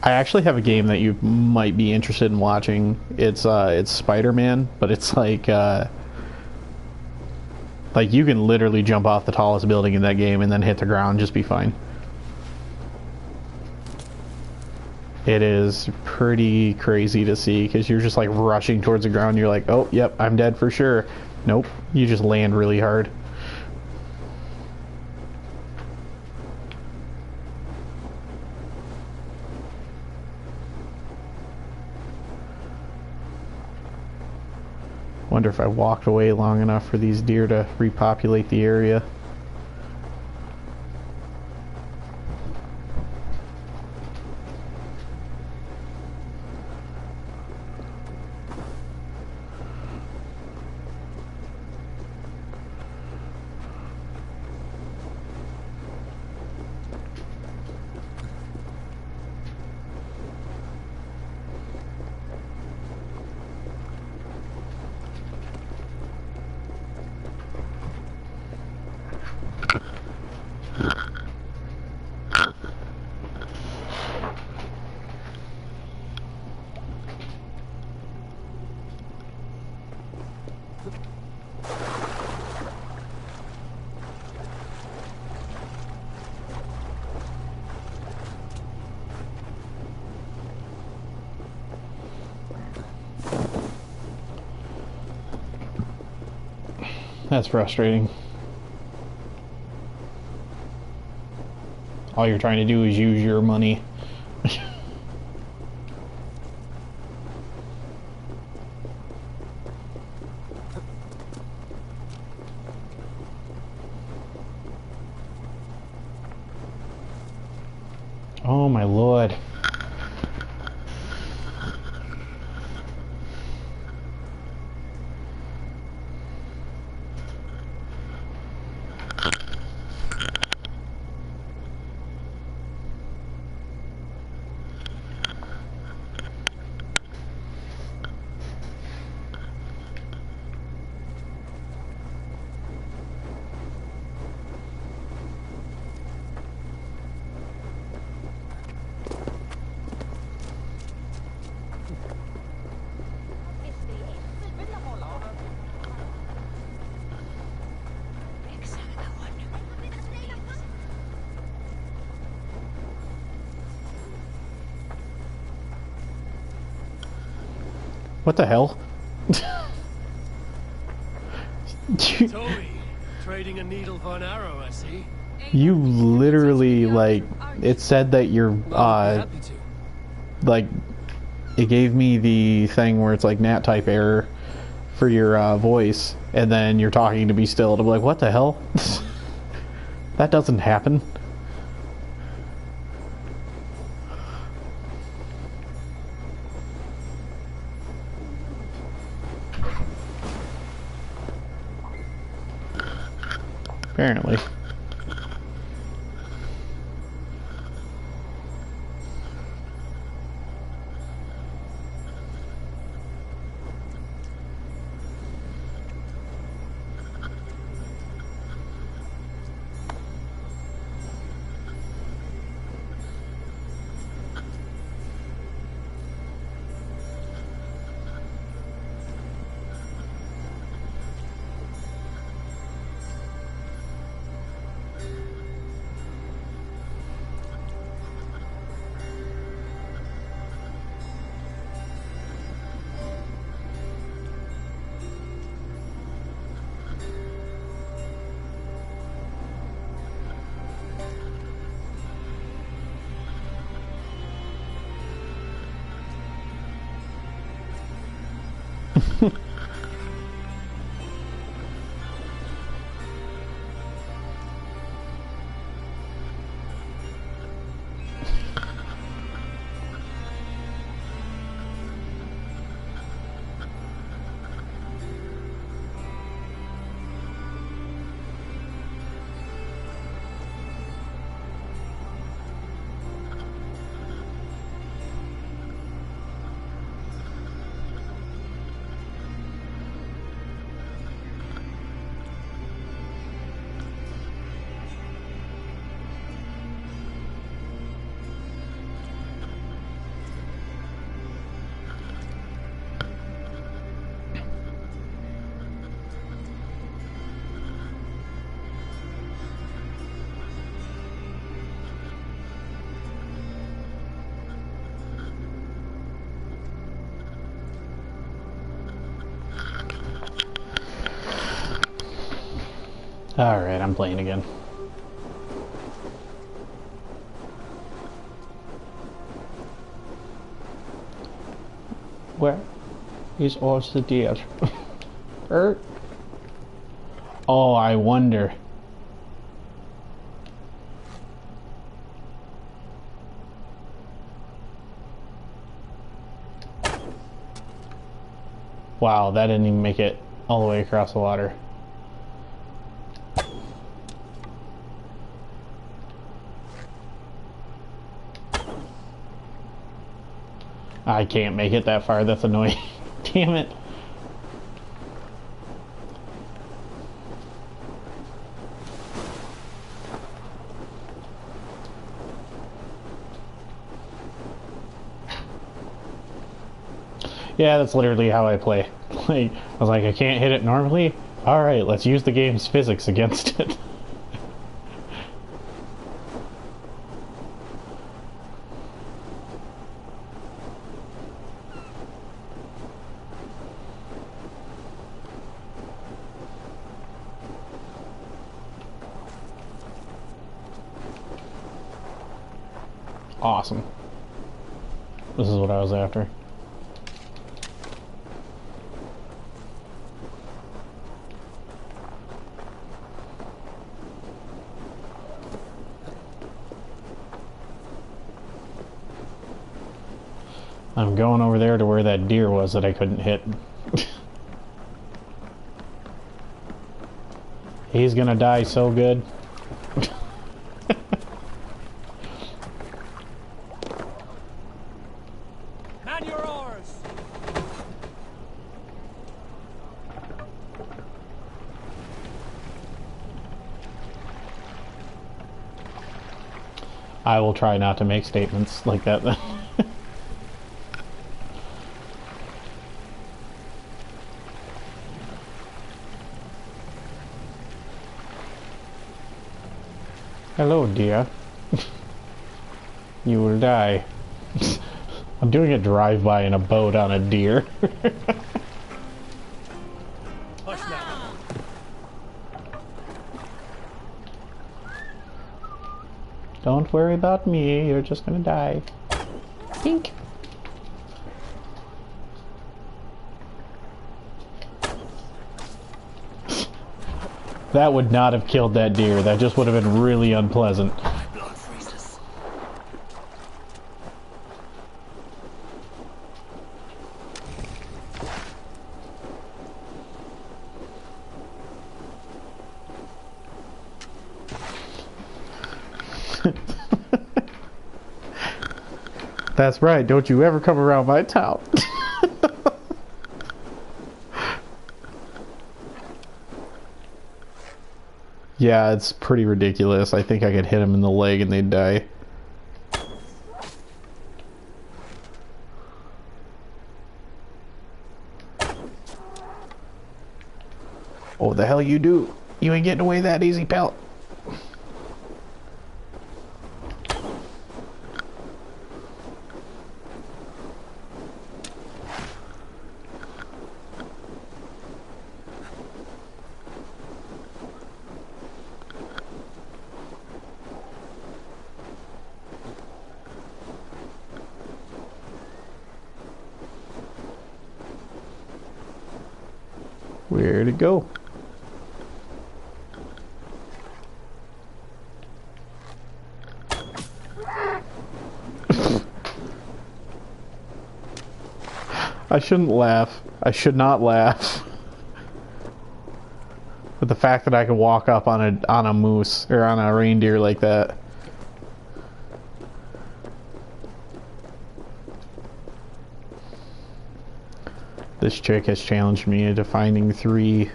I actually have a game that you might be interested in watching. It's Spider-Man, but it's like you can literally jump off the tallest building in that game and then hit the ground and just be fine. It is pretty crazy to see because you're just like rushing towards the ground. You're like, oh, yep, I'm dead for sure. Nope, you just land really hard. Wonder if I walked away long enough for these deer to repopulate the area. That's frustrating. All you're trying to do is use your money. Oh my lord. What the hell? Toby, trading a needle for an arrow, I see. You literally, like, it said that you're, like, it gave me the thing where it's like NAT type error for your voice, and then you're talking to me still, to be like, what the hell? That doesn't happen. Apparently. Alright, I'm playing again. Where is all the deer? Oh, I wonder. Wow, that didn't even make it all the way across the water. I can't make it that far, that's annoying. Damn it. Yeah, that's literally how I play. Like, I was like, I can't hit it normally? Alright, let's use the game's physics against it. Awesome. This is what I was after. I'm going over there to where that deer was that I couldn't hit. He's gonna die so good. Man your oars! I will try not to make statements like that then. Hello, dear. You will die. I'm doing a drive-by in a boat on a deer. Push now. Don't worry about me, you're just gonna die. Pink. That would not have killed that deer. That just would have been really unpleasant. Blood freezes. That's right, don't you ever come around my town. Yeah, it's pretty ridiculous. I think I could hit him in the leg and they'd die. Oh, the hell you do? You ain't getting away that easy, pal. Where'd it go? I shouldn't laugh. I should not laugh. But the fact that I could walk up on a moose or on a reindeer like that. This chick has challenged me into finding 3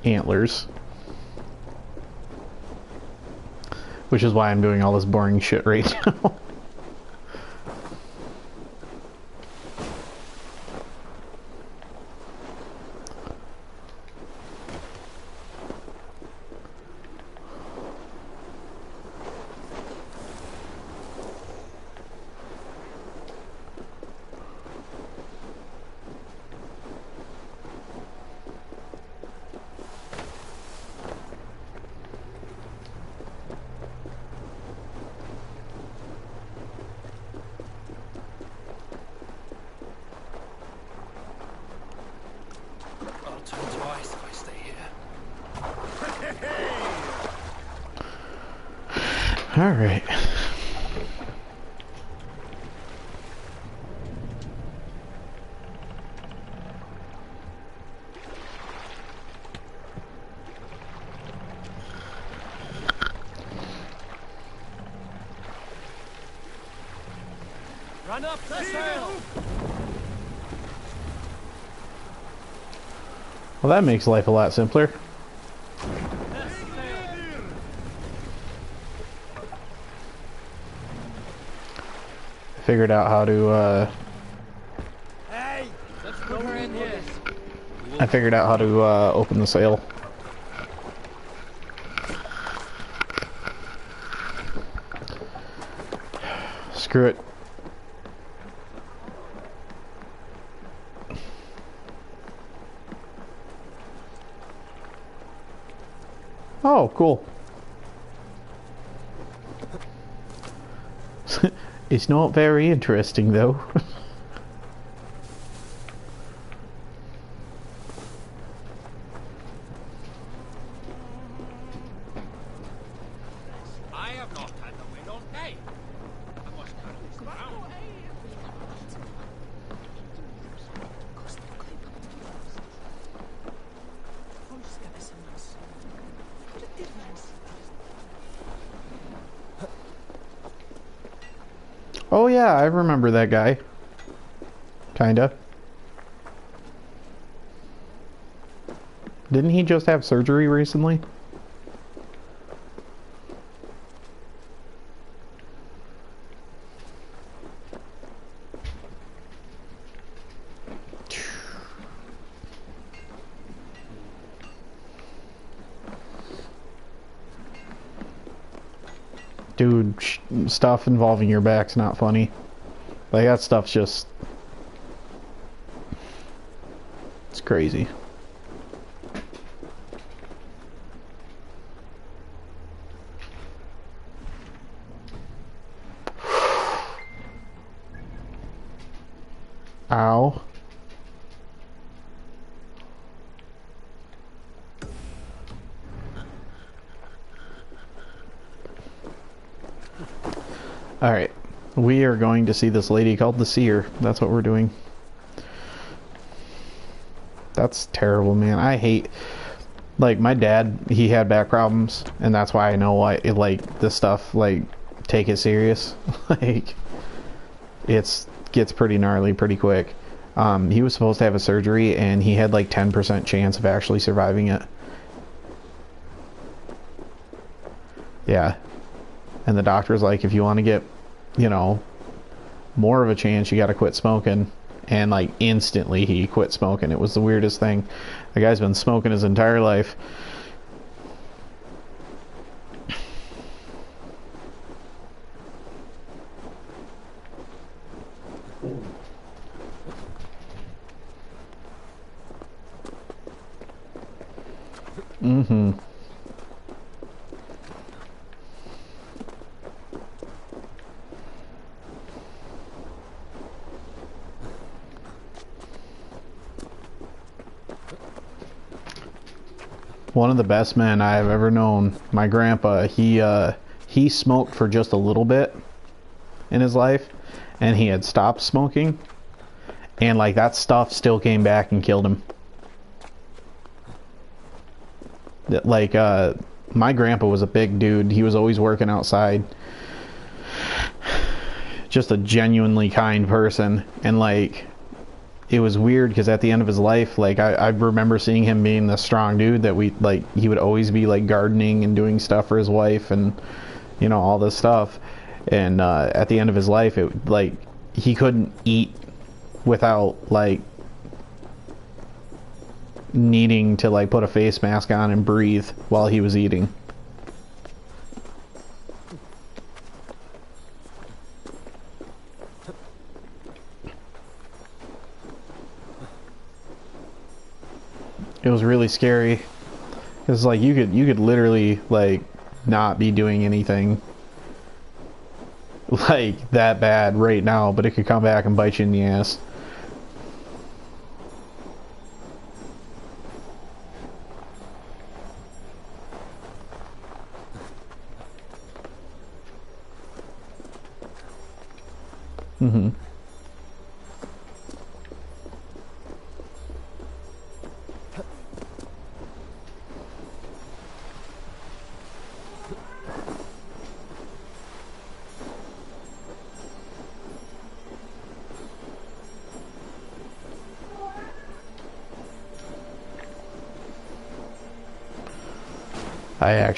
antlers. Which is why I'm doing all this boring shit right now. All right. Run up the trail. Well, that makes life a lot simpler. Figured out how to Hey, let's put her in here. I figured out how to open the sail. Screw it. Oh, cool. It's not very interesting, though. I have not had the wind all day. I must carry this around. Oh yeah, I remember that guy. Kinda. Didn't he just have surgery recently? Dude, stuff involving your back's not funny. Like, that stuff's just... it's crazy. Ow. Alright, we are going to see this lady called the Seer. That's what we're doing. That's terrible, man. I hate... like, my dad, he had back problems, and that's why I know why, like, this stuff, like, take it serious. Like, it gets pretty gnarly pretty quick. He was supposed to have a surgery, and he had, like, 10% chance of actually surviving it. Yeah. And the doctor's like, if you want to get, you know, more of a chance, you got to quit smoking. And, like, instantly he quit smoking. It was the weirdest thing. The guy's been smoking his entire life. Mm-hmm. One of the best men I have ever known. My grandpa, he smoked for just a little bit in his life, and he had stopped smoking, and like that stuff still came back and killed him. Like, my grandpa was a big dude. He was always working outside. Just a genuinely kind person, and like, it was weird because at the end of his life, like, I remember seeing him being the strong dude that he would always be like gardening and doing stuff for his wife and, you know, all this stuff. And at the end of his life, it like he couldn't eat without like needing to like put a face mask on and breathe while he was eating. It was really scary. It's like you could literally like not be doing anything like that bad right now, but it could come back and bite you in the ass. Mm-hmm.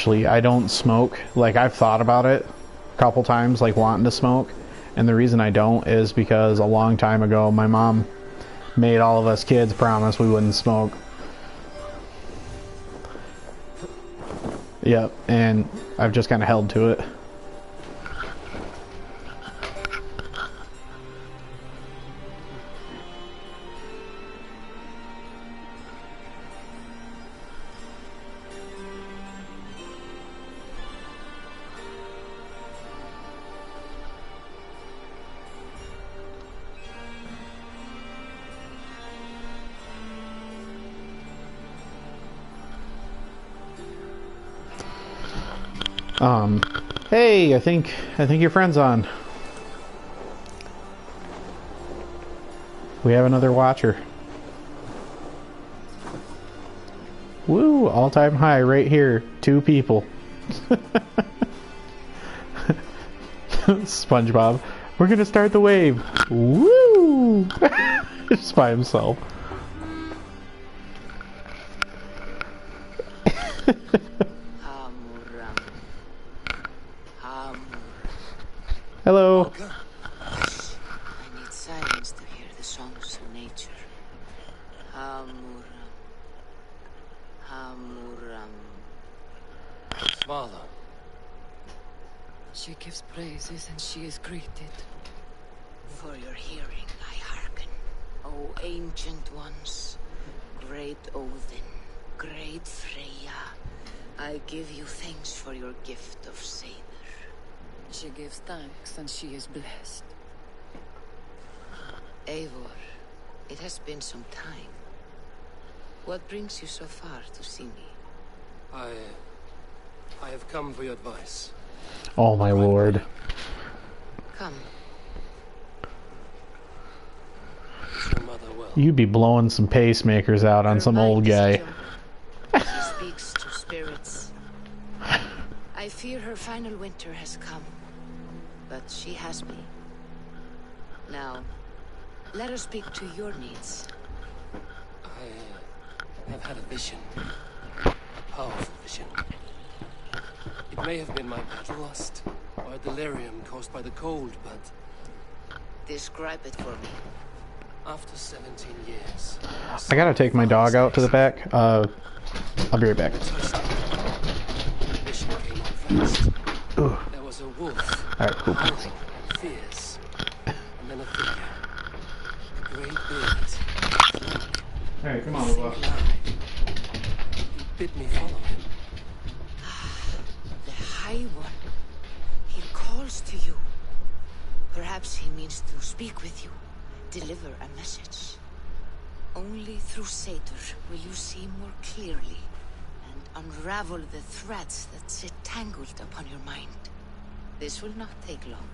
I don't smoke. Like, I've thought about it a couple times, like wanting to smoke, and the reason I don't is because a long time ago my mom made all of us kids promise we wouldn't smoke. Yep, and I've just kind of held to it. Hey, I think your friend's on. We have another watcher. Woo, all-time high right here. 2 people. SpongeBob, we're gonna start the wave. Woo! Just by himself. Hello. I need silence to hear the songs of nature. Hamuram. Hamuram. Svala. She gives praises and she is greeted. For your hearing I hearken. O ancient ones, great Odin, great Freya, I give you thanks for your gift of savor. She gives thanks and she is blessed. Eivor, it has been some time. What brings you so far to see me? I have come for your advice. Oh my lord. Come. Is your mother well? You'd be blowing some pacemakers out on some old guy. She speaks to spirits. I fear her final winter has come. But she has me. Now, let her speak to your needs. I have had a vision. A powerful vision. It may have been my battle lust, or a delirium caused by the cold, but... Describe it for me. After 17 years... I gotta take my dog out to the back. I'll be right back. The vision came on fast. Ooh. There was a wolf. Alright, cool. Howling, fierce. And then a figure. A great beard. Alright, come on, Lula. He bid me follow him. The High One. He calls to you. Perhaps he means to speak with you. Deliver a message. Only through Satyr will you see more clearly. And unravel the threads that sit tangled upon your mind. This will not take long.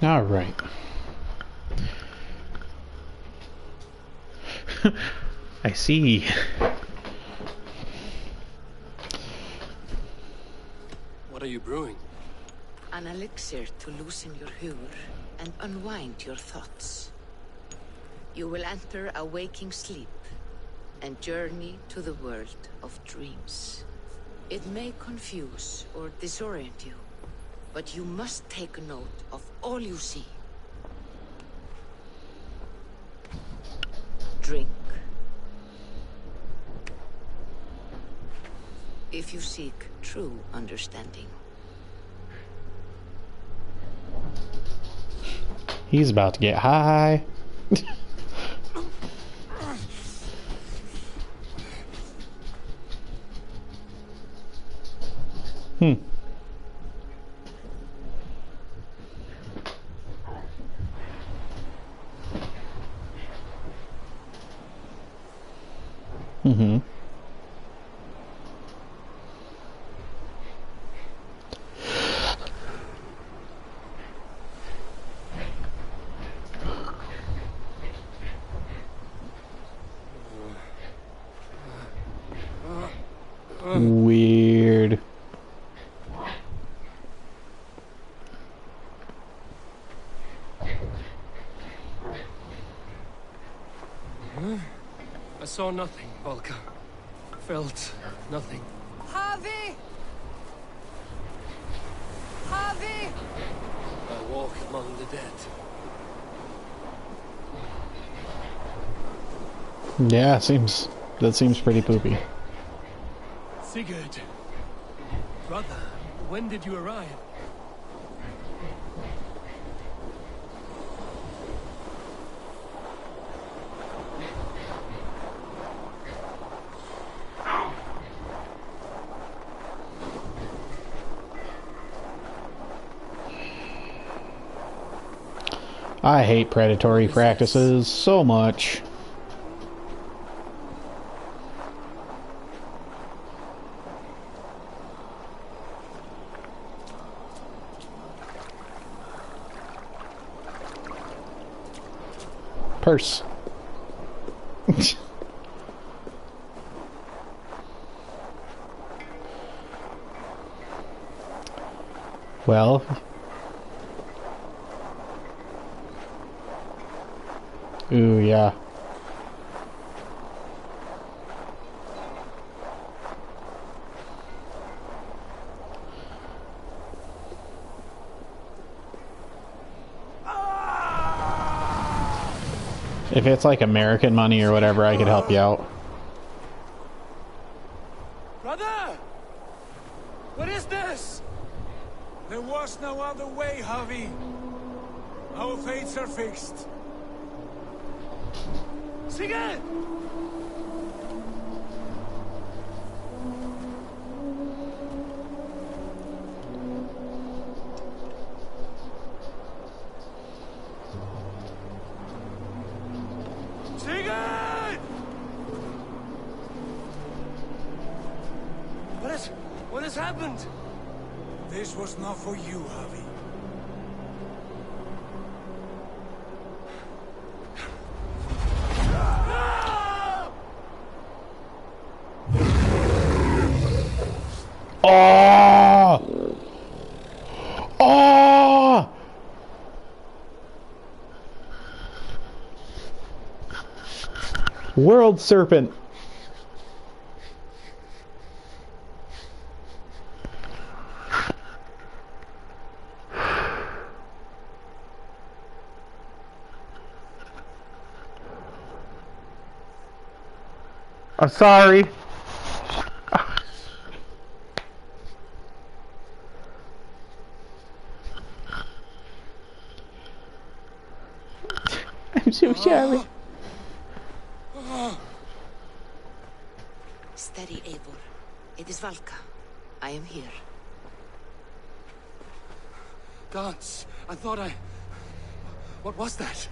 All right. I see. What are you brewing? An elixir to loosen your humor and unwind your thoughts. You will enter a waking sleep and journey to the world of dreams. It may confuse or disorient you, but you must take note of all you see. Drink. If you seek true understanding. He's about to get high. Weird. I saw nothing, Volka. Felt nothing. Harvey! Harvey! I walk among the dead. Yeah, that seems pretty poopy. Sigurd. Brother, when did you arrive? I hate predatory practices so much. Purse. Well, ooh, yeah. If it's like American money or whatever, I could help you out. Brother! What is this? There was no other way, Javi. Our fates are fixed. Sigurd! Sigurd! What has happened? This was not for you, Javi. Oh! Oh! World Serpent. I'm sorry. I'm so sorry. Steady, Eivor. It is Valka. I am here. Gods, I thought I... What was that?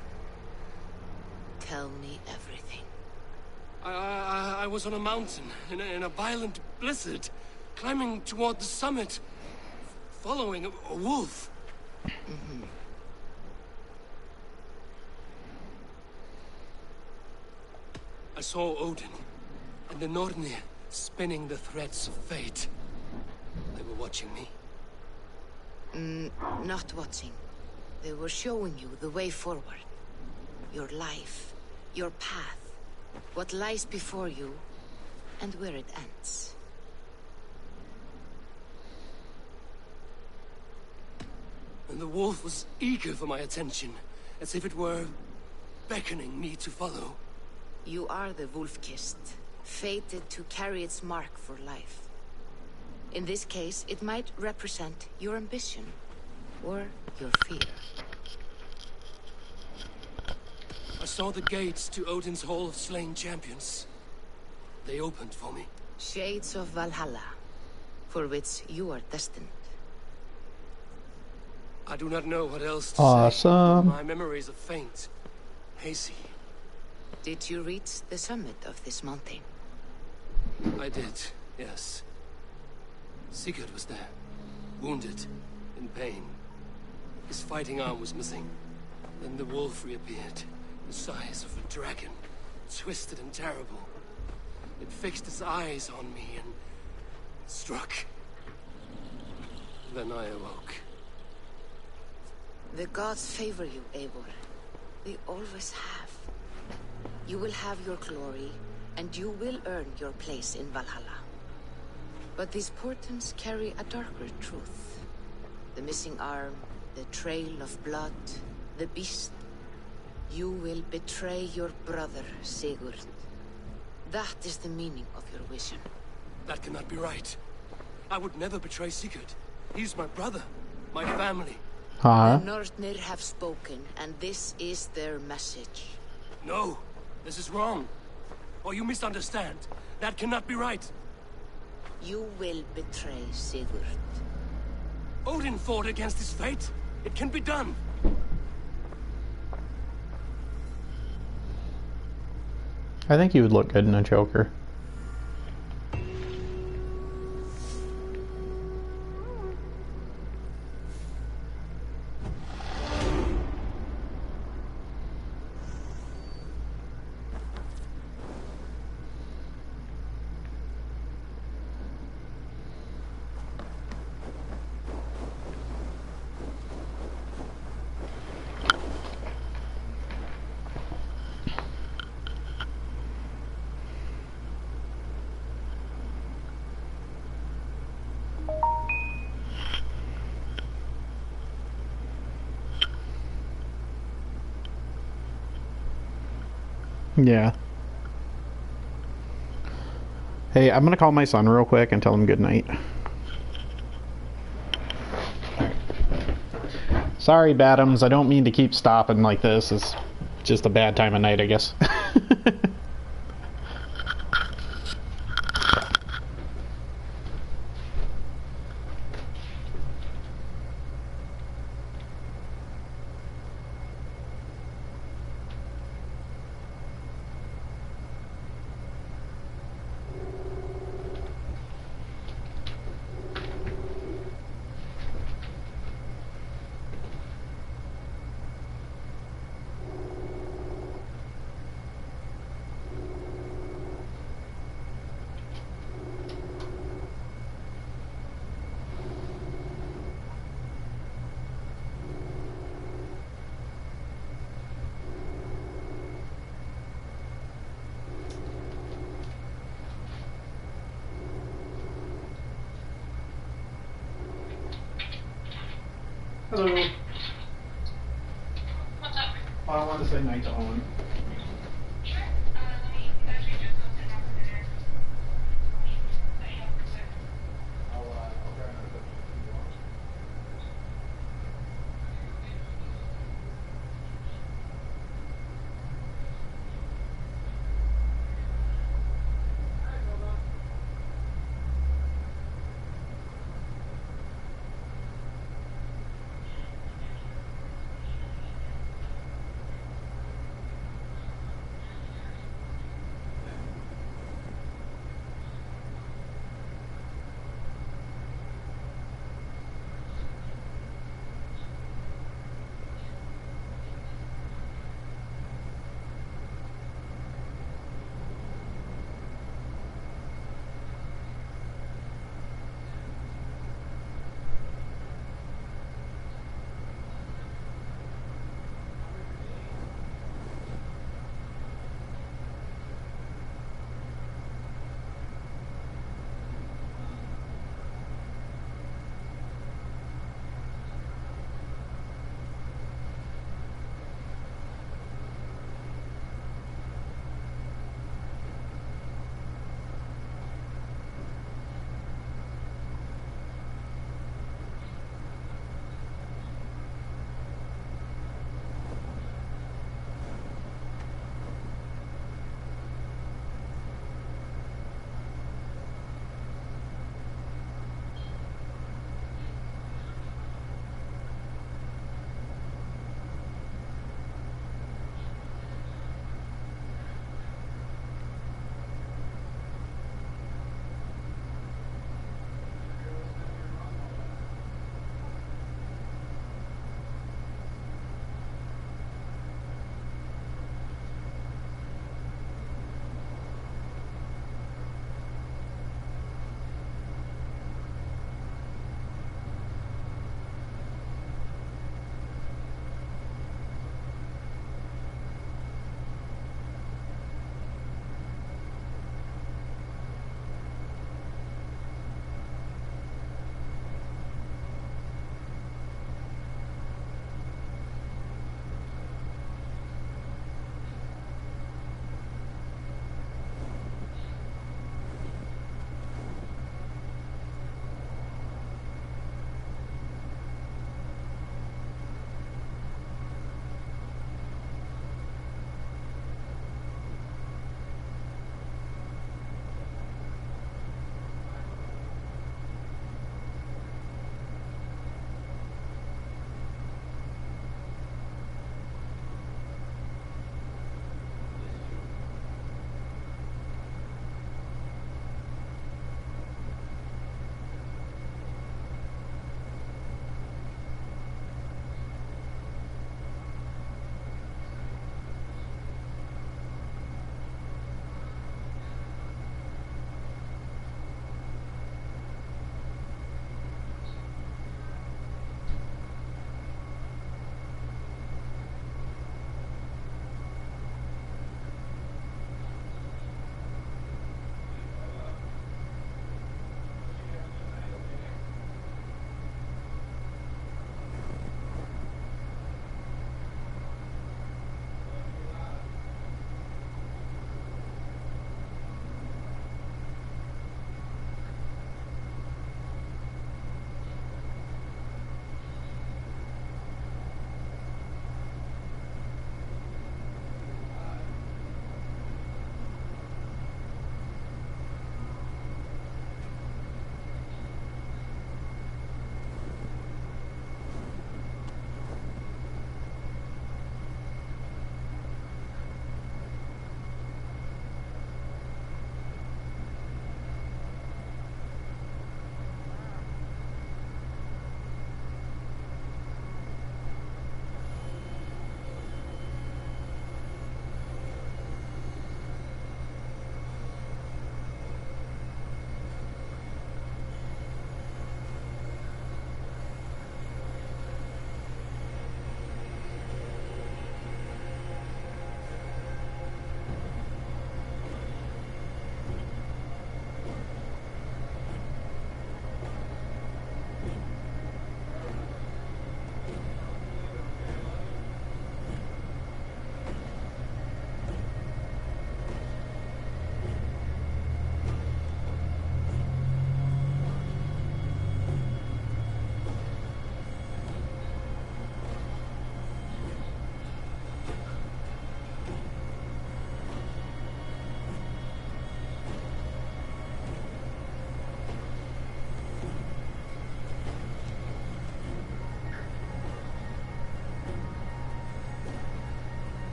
Tell me everything. I was on a mountain in a violent blizzard, climbing toward the summit, following a wolf. Mm-hmm. I saw Odin and the Nornir spinning the threads of fate. They were watching me. Not watching. They were showing you the way forward. Your life, your path, what lies before you, and where it ends. And the wolf was eager for my attention, as if it were beckoning me to follow. You are the wolf-kissed, fated to carry its mark for life. In this case, it might represent your ambition, or your fear. I saw the gates to Odin's Hall of Slain Champions. They opened for me. Shades of Valhalla, for which you are destined. I do not know what else to Awesome. say. My memories are faint, hazy. Did you reach the summit of this mountain? I did, yes. Sigurd was there, wounded, in pain. His fighting arm was missing. Then the wolf reappeared, the size of a dragon, twisted and terrible. It fixed its eyes on me and struck. Then I awoke. The gods favor you, Eivor. They always have. You will have your glory, and you will earn your place in Valhalla. But these portents carry a darker truth. The missing arm, the trail of blood, the beast. You will betray your brother, Sigurd. That is the meaning of your vision. That cannot be right. I would never betray Sigurd. He's my brother, my family. The Nornir have spoken, and this is their message. No, this is wrong. Or you misunderstand. That cannot be right. You will betray Sigurd. Odin fought against his fate. It can be done. I think he would look good in a choker. Yeah. Hey, I'm gonna call my son real quick and tell him good night. Sorry, Badams, I don't mean to keep stopping like this. It's just a bad time of night, I guess. Hello. What's up? I want to say night to Owen. Sure. Let me actually just go sit down for dinner. I'll grab another cookie if you want.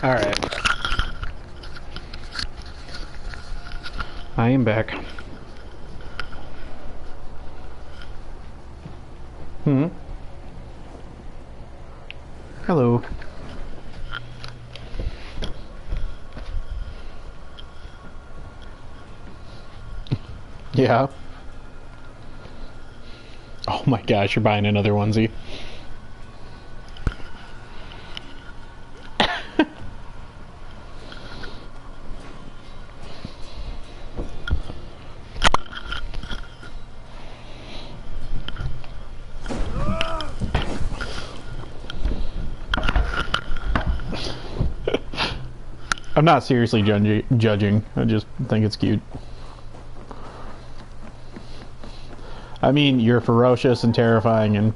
Alright. I am back. Hello. Yeah. Oh my gosh, you're buying another onesie. I'm not seriously judging. I just think it's cute. I mean, you're ferocious and terrifying and...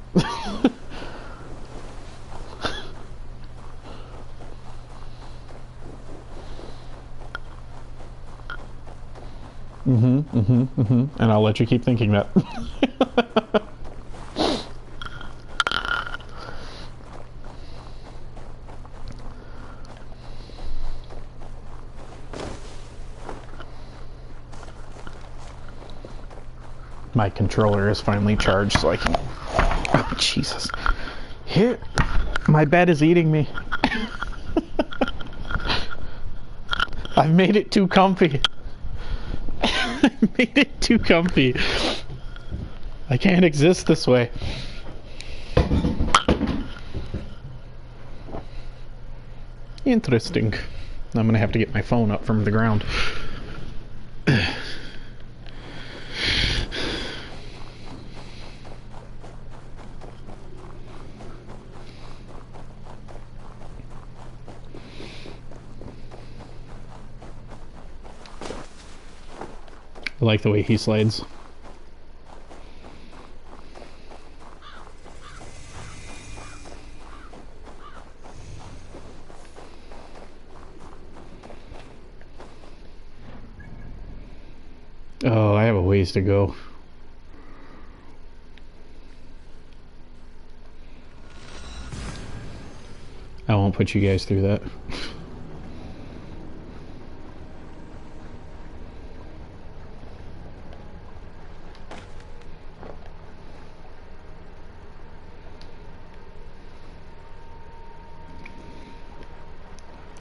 And I'll let you keep thinking that. My controller is finally charged, so I can... Oh, Jesus. Here. My bed is eating me. I've made it too comfy. I've made it too comfy. I can't exist this way. Interesting. I'm gonna have to get my phone up from the ground. I like the way he slides. Oh, I have a ways to go. I won't put you guys through that.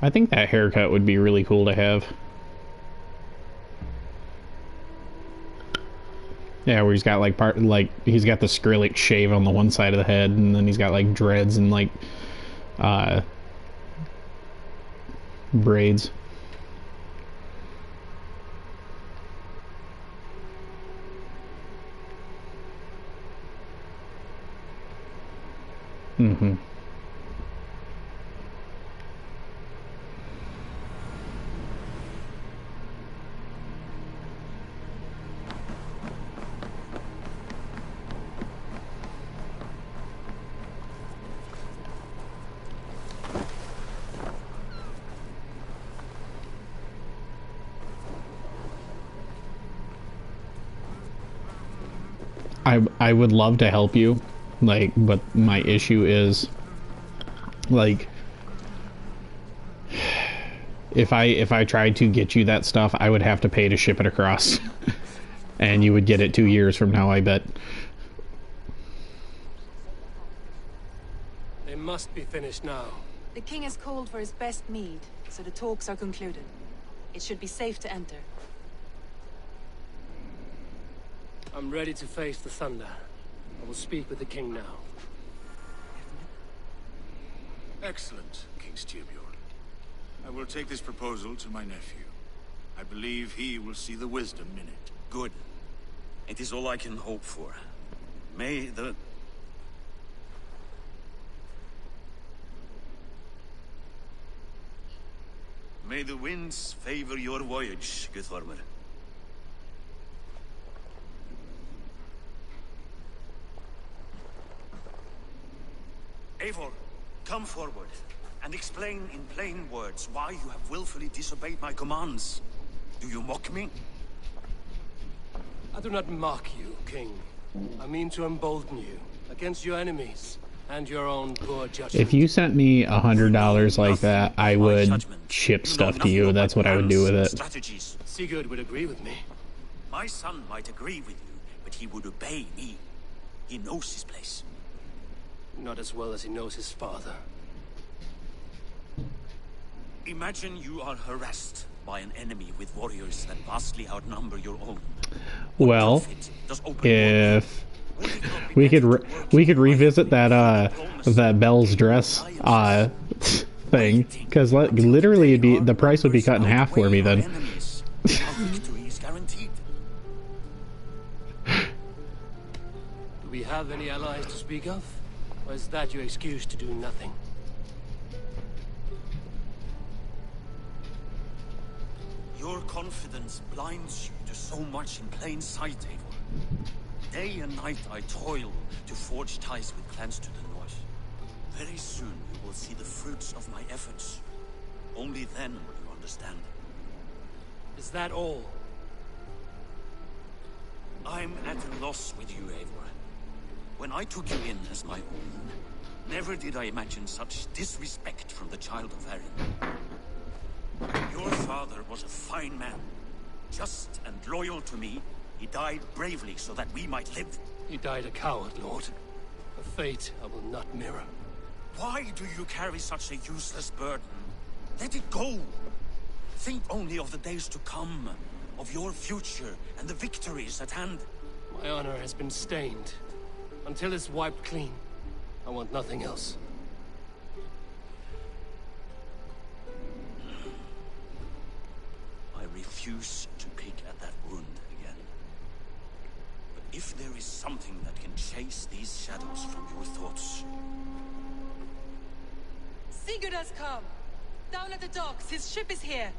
I think that haircut would be really cool to have. Yeah, where he's got like he's got the Skrillex shave on the one side of the head, and then he's got like dreads and like braids. I would love to help you, like, but my issue is, like, if I tried to get you that stuff, I would have to pay to ship it across. And you would get it 2 years from now, I bet. They must be finished now. The king has called for his best mead, so the talks are concluded. It should be safe to enter. I'm ready to face the thunder. I will speak with the king now. Excellent, King Styrbjorn. I will take this proposal to my nephew. I believe he will see the wisdom in it. Good. It is all I can hope for. May the... May the winds favor your voyage, Guthormer. Eivor, come forward and explain in plain words why you have willfully disobeyed my commands. Do you mock me? I do not mock you, King. I mean to embolden you against your enemies. And your own poor judgment. If you sent me $100 like that, I would ship stuff to you. That's what I would do with it. Strategies. Sigurd would agree with me. My son might agree with you, but he would obey me. He knows his place. Not as well as he knows his father. Imagine you are harassed by an enemy with warriors that vastly outnumber your own. Well, if we could revisit that Belle's dress thing, because literally it'd be, the price would be cut in half for me then. Victory is guaranteed. Do we have any allies to speak of? Or is that your excuse to do nothing? Your confidence blinds you to so much in plain sight, Eivor. Day and night I toil to forge ties with clans to the north. Very soon you will see the fruits of my efforts. Only then will you understand. Is that all? I'm at a loss with you, Eivor. When I took you in as my own, never did I imagine such disrespect from the child of Erin. Your father was a fine man. Just and loyal to me, he died bravely so that we might live. He died a coward, Lord. A fate I will not mirror. Why do you carry such a useless burden? Let it go. Think only of the days to come, of your future and the victories at hand. My honor has been stained. Until it's wiped clean, I want nothing else. I refuse to pick at that wound again. But if there is something that can chase these shadows from your thoughts... Sigurd has come! Down at the docks, his ship is here!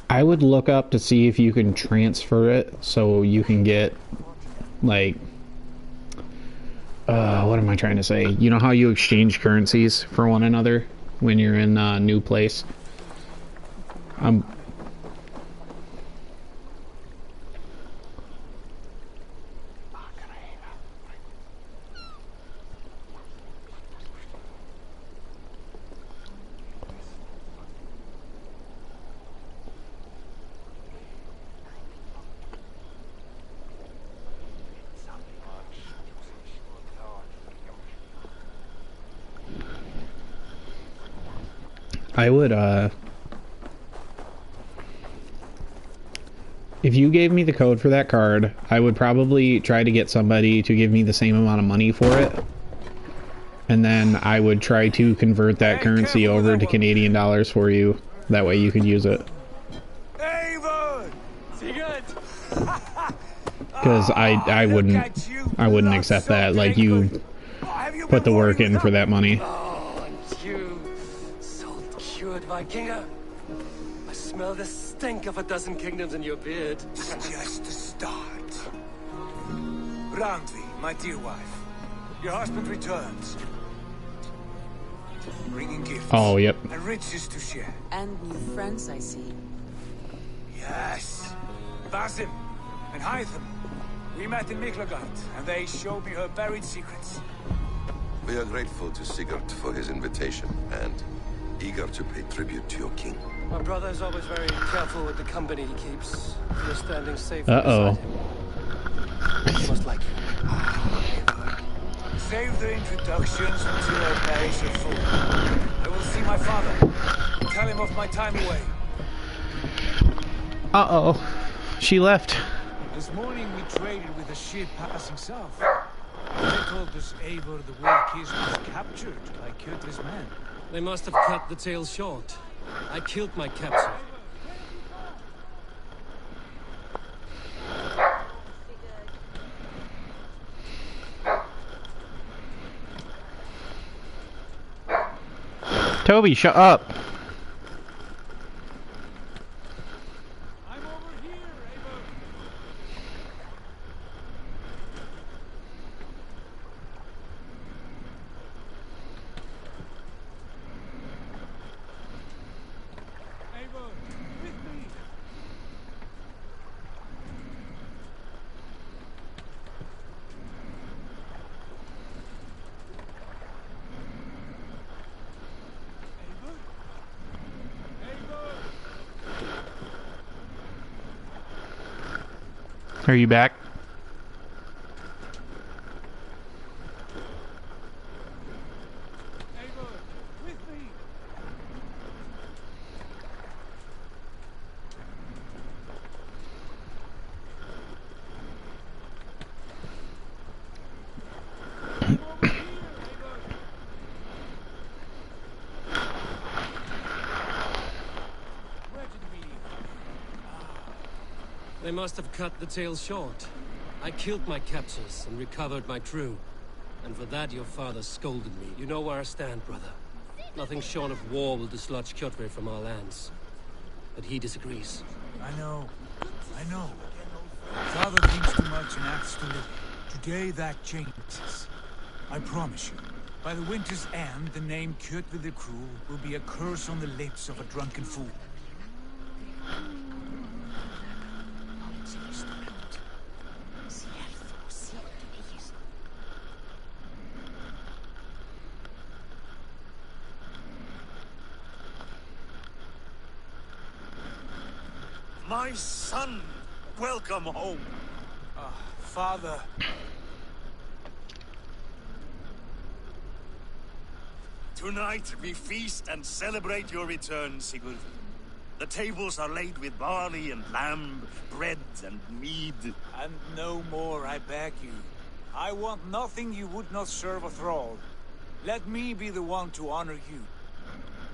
I would look up to see if you can transfer it so you can get, like, what am I trying to say? You know how you exchange currencies for one another when you're in a new place? I would, if you gave me the code for that card, I would probably try to get somebody to give me the same amount of money for it. And then I would try to convert that currency over to Canadian dollars for you. That way you could use it. Because I wouldn't accept that. Like, you put the work in for that money. Vikinger, I smell the stink of a dozen kingdoms in your beard. It's just a start. Randvi, my dear wife, your husband returns, bringing gifts. Oh, yep. And riches to share. And new friends, I see. Yes, Basim and Hytham. We met in Miklagard, and they showed me her buried secrets. We are grateful to Sigurd for his invitation, and eager to pay tribute to your king. My brother is always very careful with the company he keeps. You're standing safe Uh-oh. beside him. Most likely. Save the introductions until I perish of food. I will see my father. Tell him of my time away. Uh-oh. She left. This morning we traded with a ship passing south. They told us Eivor the Will-Kissed was captured by Kjötre's men. They must have cut the tale short. I killed my captor. Toby, shut up. Are you back? They must have cut the tale short. I killed my captors and recovered my crew. And for that your father scolded me. You know where I stand, brother. Nothing short of war will dislodge Kjotve from our lands. But he disagrees. I know. Father thinks too much and acts too little. Today that changes. I promise you. By the winter's end, the name Kjotve the Cruel will be a curse on the lips of a drunken fool. My son, welcome home. Father. Tonight we feast and celebrate your return, Sigurd. The tables are laid with barley and lamb, bread and mead. And no more, I beg you. I want nothing you would not serve a thrall. Let me be the one to honor you.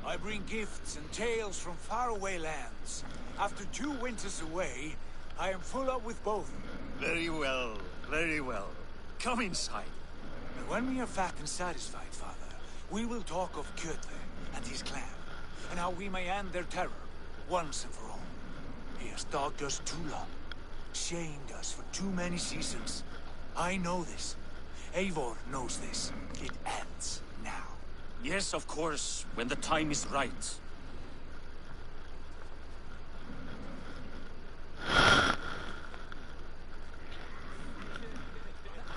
I bring gifts and tales from faraway lands. After 2 winters away, I am full up with both. Very well, very well. Come inside. And when we are fat and satisfied, Father, we will talk of Kjotve and his clan, and how we may end their terror, once and for all. He has dogged us too long, shamed us for too many seasons. I know this. Eivor knows this. It ends now. Yes, of course, when the time is right.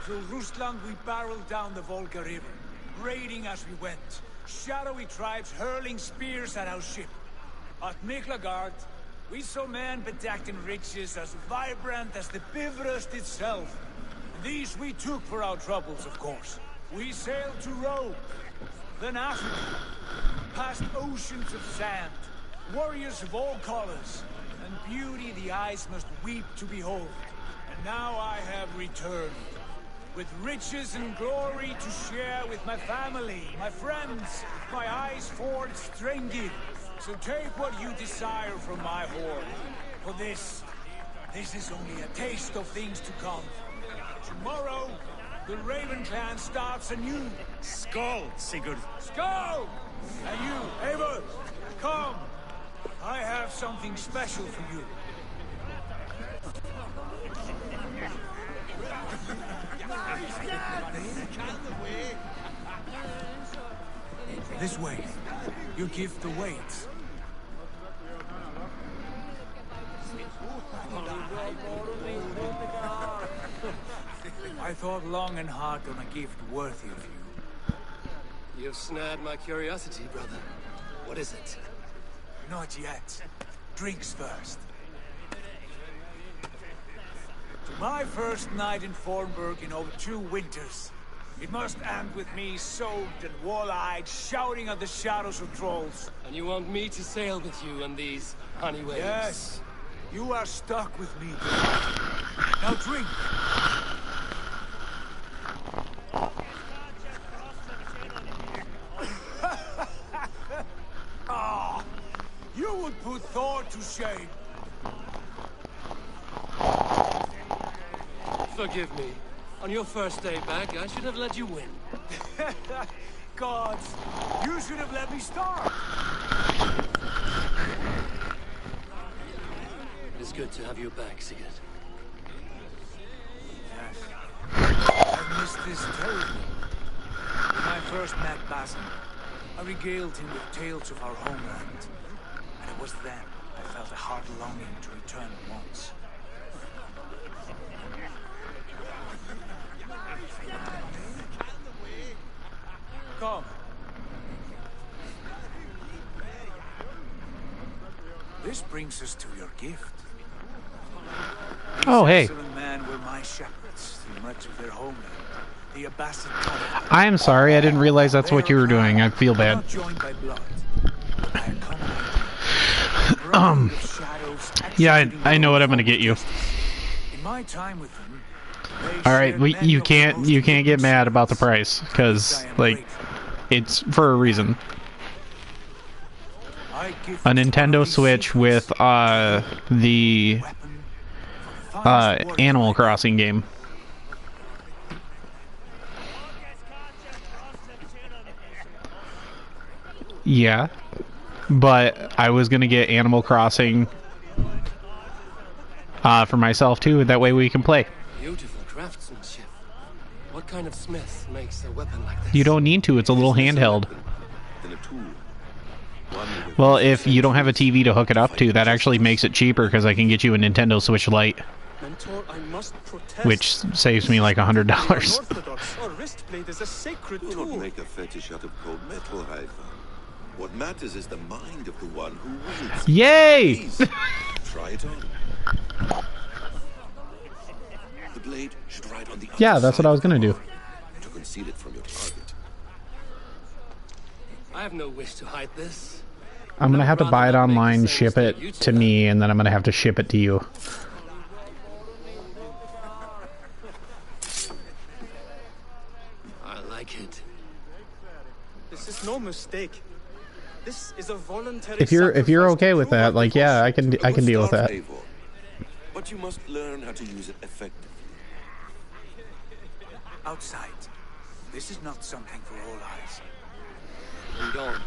Through Rusland we barreled down the Volga River, raiding as we went. Shadowy tribes hurling spears at our ship. At Miklagard, we saw men bedecked in riches as vibrant as the Bifrost itself. These we took for our troubles, of course. We sailed to Rome, then Africa, past oceans of sand, warriors of all colors, and beauty the eyes must weep to behold. And now I have returned, with riches and glory to share with my family, my friends, my eyes forged Strengir. So take what you desire from my hoard. For this is only a taste of things to come. Tomorrow, the Raven clan starts anew. Skål, Sigurd. Skål! And you, Eivor, come. I have something special for you. This way. Your gift awaits. I thought long and hard on a gift worthy of you. You've snared my curiosity, brother. What is it? Not yet. Drinks first. To my first night in Fornburg in over 2 winters. It must end with me soaked and wall-eyed, shouting at the shadows of trolls. And you want me to sail with you on these honey waves? Yes. You are stuck with me. Now drink. Ah, you would put Thor to shame. Forgive me. On your first day back, I should have let you win. Gods, you should have let me start. It's good to have you back, Sigurd. Yes. I missed this terribly. When I first met Basim, I regaled him with tales of our homeland. And it was then I felt a heart longing to return once. Come. This brings us to your gift. Oh, hey. excellent men were my shepherds through much of their homeland. The Abbasid Caliphate. I am sorry, I didn't realize that's what you were doing. I feel bad. Not joined by blood, but by a common idea. Yeah, I know what I'm gonna get you. In my time with them, all right, you can't get mad about the price because like it's for a reason. A Nintendo Switch with the Animal Crossing game. Yeah, but I was gonna get Animal Crossing for myself too. That way we can play. Beautiful craftsmanship. What kind of smith makes a weapon like this? You don't need to. It's a little handheld. Well, if you don't have a TV to hook it up to, that actually makes it cheaper because I can get you a Nintendo Switch Lite, which saves me like $100. Do not make a fetish out of cold metal, Haifa. What matters is the mind of the one who wields it. Yay! Please, try it on. The blade should ride on the Yeah, that's what I was gonna do. To conceal it from your target. I have no wish to hide this. I'm gonna have to buy it online, ship it to me, and then I'm gonna have to ship it to you. I like it. This is no mistake. This is a voluntary. If you're okay with that, like yeah, I can deal with that. But you must learn how to use it effectively. outside. This is not something for all eyes. We don't.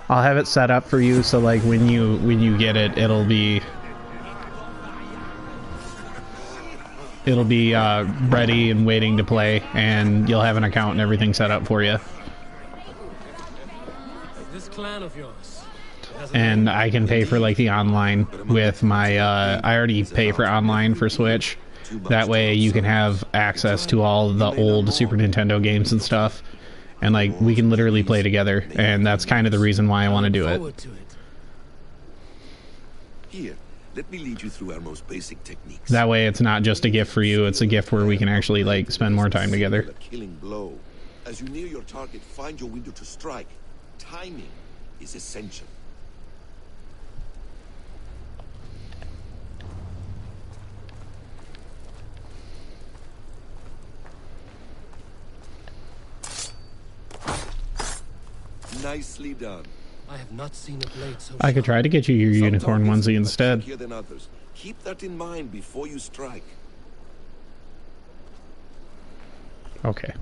I'll have it set up for you so like when you get it, it'll be ready and waiting to play, and you'll have an account and everything set up for you. This clan of yours. And I can pay for like the online with my I already pay for online for Switch. That way you can have access to all the old Super Nintendo games and stuff. And like we can literally play together, and that's kind of the reason why I want to do it. Here, let me lead you through our most basic techniques. That way it's not just a gift for you, it's a gift where we can actually like spend more time together. A killing blow. As you near your target, find your window to strike. Timing is essential. Nicely done. I have not seen a blade so I could try to get you your unicorn onesie instead. Than others. Keep that in mind before you strike. Okay.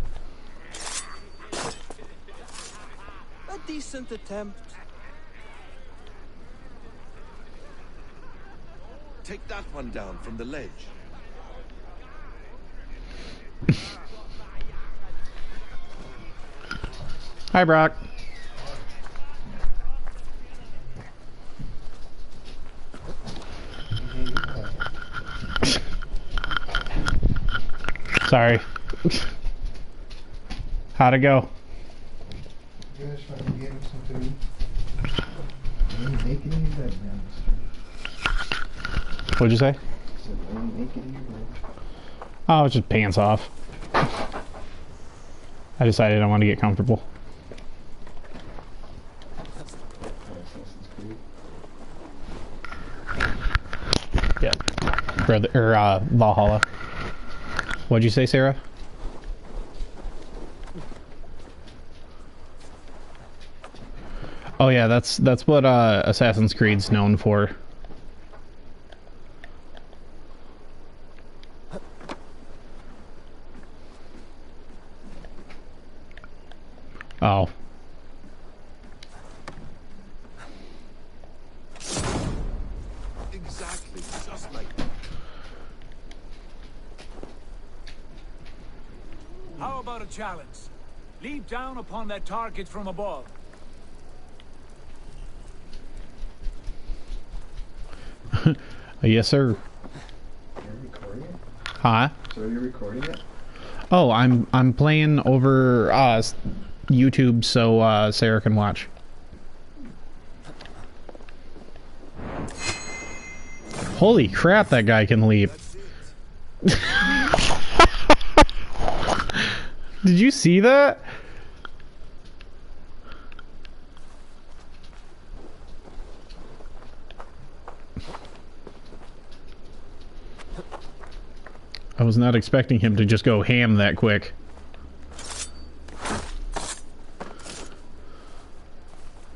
A decent attempt. Take that one down from the ledge. Hi, Brock. Sorry. How'd it go? Good, trying to get him some food. Ain't making any bread now, mister. What'd you say? I said, ain't making any bread. Oh, it's just pants off. I decided I want to get comfortable. Yeah. Valhalla. What'd you say, Sarah? Oh yeah, that's what Assassin's Creed's known for. Oh. Exactly, just like that. How about a challenge? Leap down upon that target from above. Yes, sir. Are you recording it? Huh? So are you recording it? Oh, I'm playing over YouTube so Sarah can watch. Holy crap, that guy can leap. Did you see that? I was not expecting him to just go ham that quick.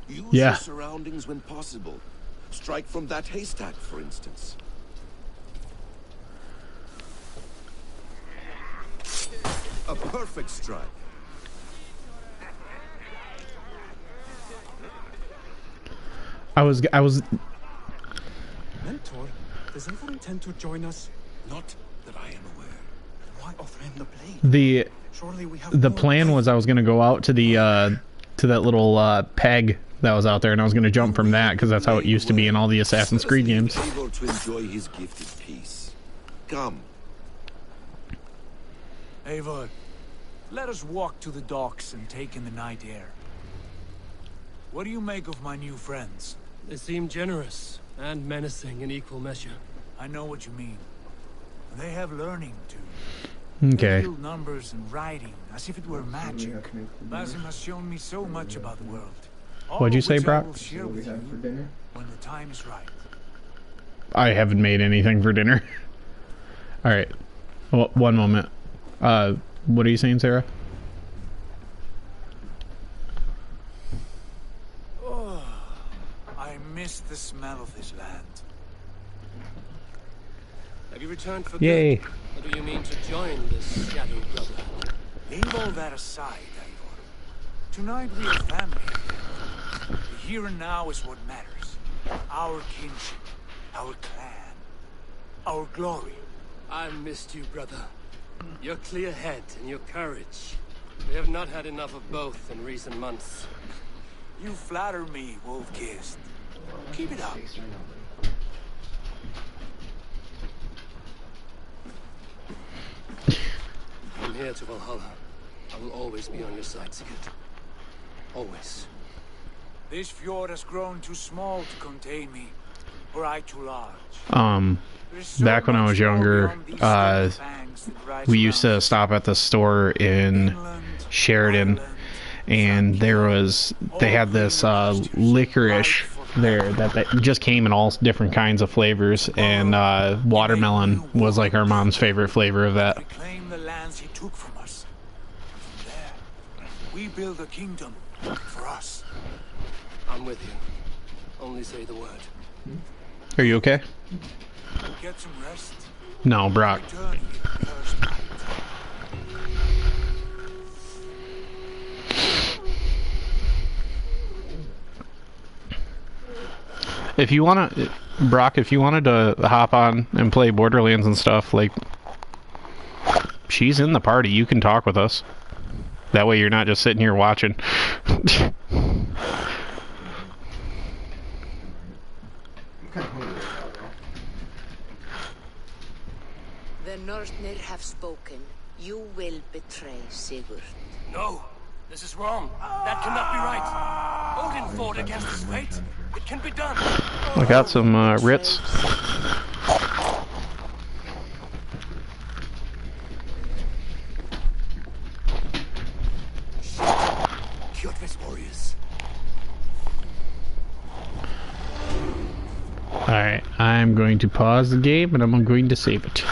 Use Yeah. your surroundings when possible. Strike from that haystack, for instance. A perfect strike. I was Mentor, does Eivor intend to join us? Not that I am aware. Why offer him the blade? the Surely we have the more plan was I was gonna go out to the to that little peg that was out there, and I was gonna jump from that because that's how it used to be in all the Assassin's Creed games. Able to enjoy his gift in peace. Come. Eivor, let us walk to the docks and take in the night air. What do you make of my new friends? They seem generous and menacing in equal measure. I know what you mean. They have learning too. Okay. They build numbers and writing as if it were magic. Basim has shown me so much about the world. What'd you say, Which I Brock? will share with you when the time is right. I haven't made anything for dinner. All right. Well, one moment. What are you saying, Sarah? Oh, I miss the smell of this land. Have you returned for Yay. good? Or do you mean to join this shadow brotherhood? Leave all that aside, Eivor. Tonight we are family. The here and now is what matters. Our kinship, our clan, our glory. I missed you, brother. Your clear head and your courage. We have not had enough of both in recent months. You flatter me, Wolf-Kissed. Keep it up. I'm here to Valhalla. I will always be on your side, Sigurd. Always. This fjord has grown too small to contain me, or I too large. Back when I was younger, we used to stop at the store in Sheridan, and they had this licorice there that just came in all different kinds of flavors, and watermelon was like our mom's favorite flavor of that. Reclaim the lands he took from us. From there, we build a kingdom for us. I'm with you. Only say the word. Are you okay? Get some rest. No, Brock. Return here first night. If you wanna, Brock, if you wanted to hop on and play Borderlands and stuff, like, she's in the party. You can talk with us. That way you're not just sitting here watching. The Northnir have spoken. You will betray Sigurd. No, this is wrong. That cannot be right. Odin fought against his fate. It can be done. I got some Ritz. Kjotve's warriors. Alright, I'm going to pause the game and I'm going to save it.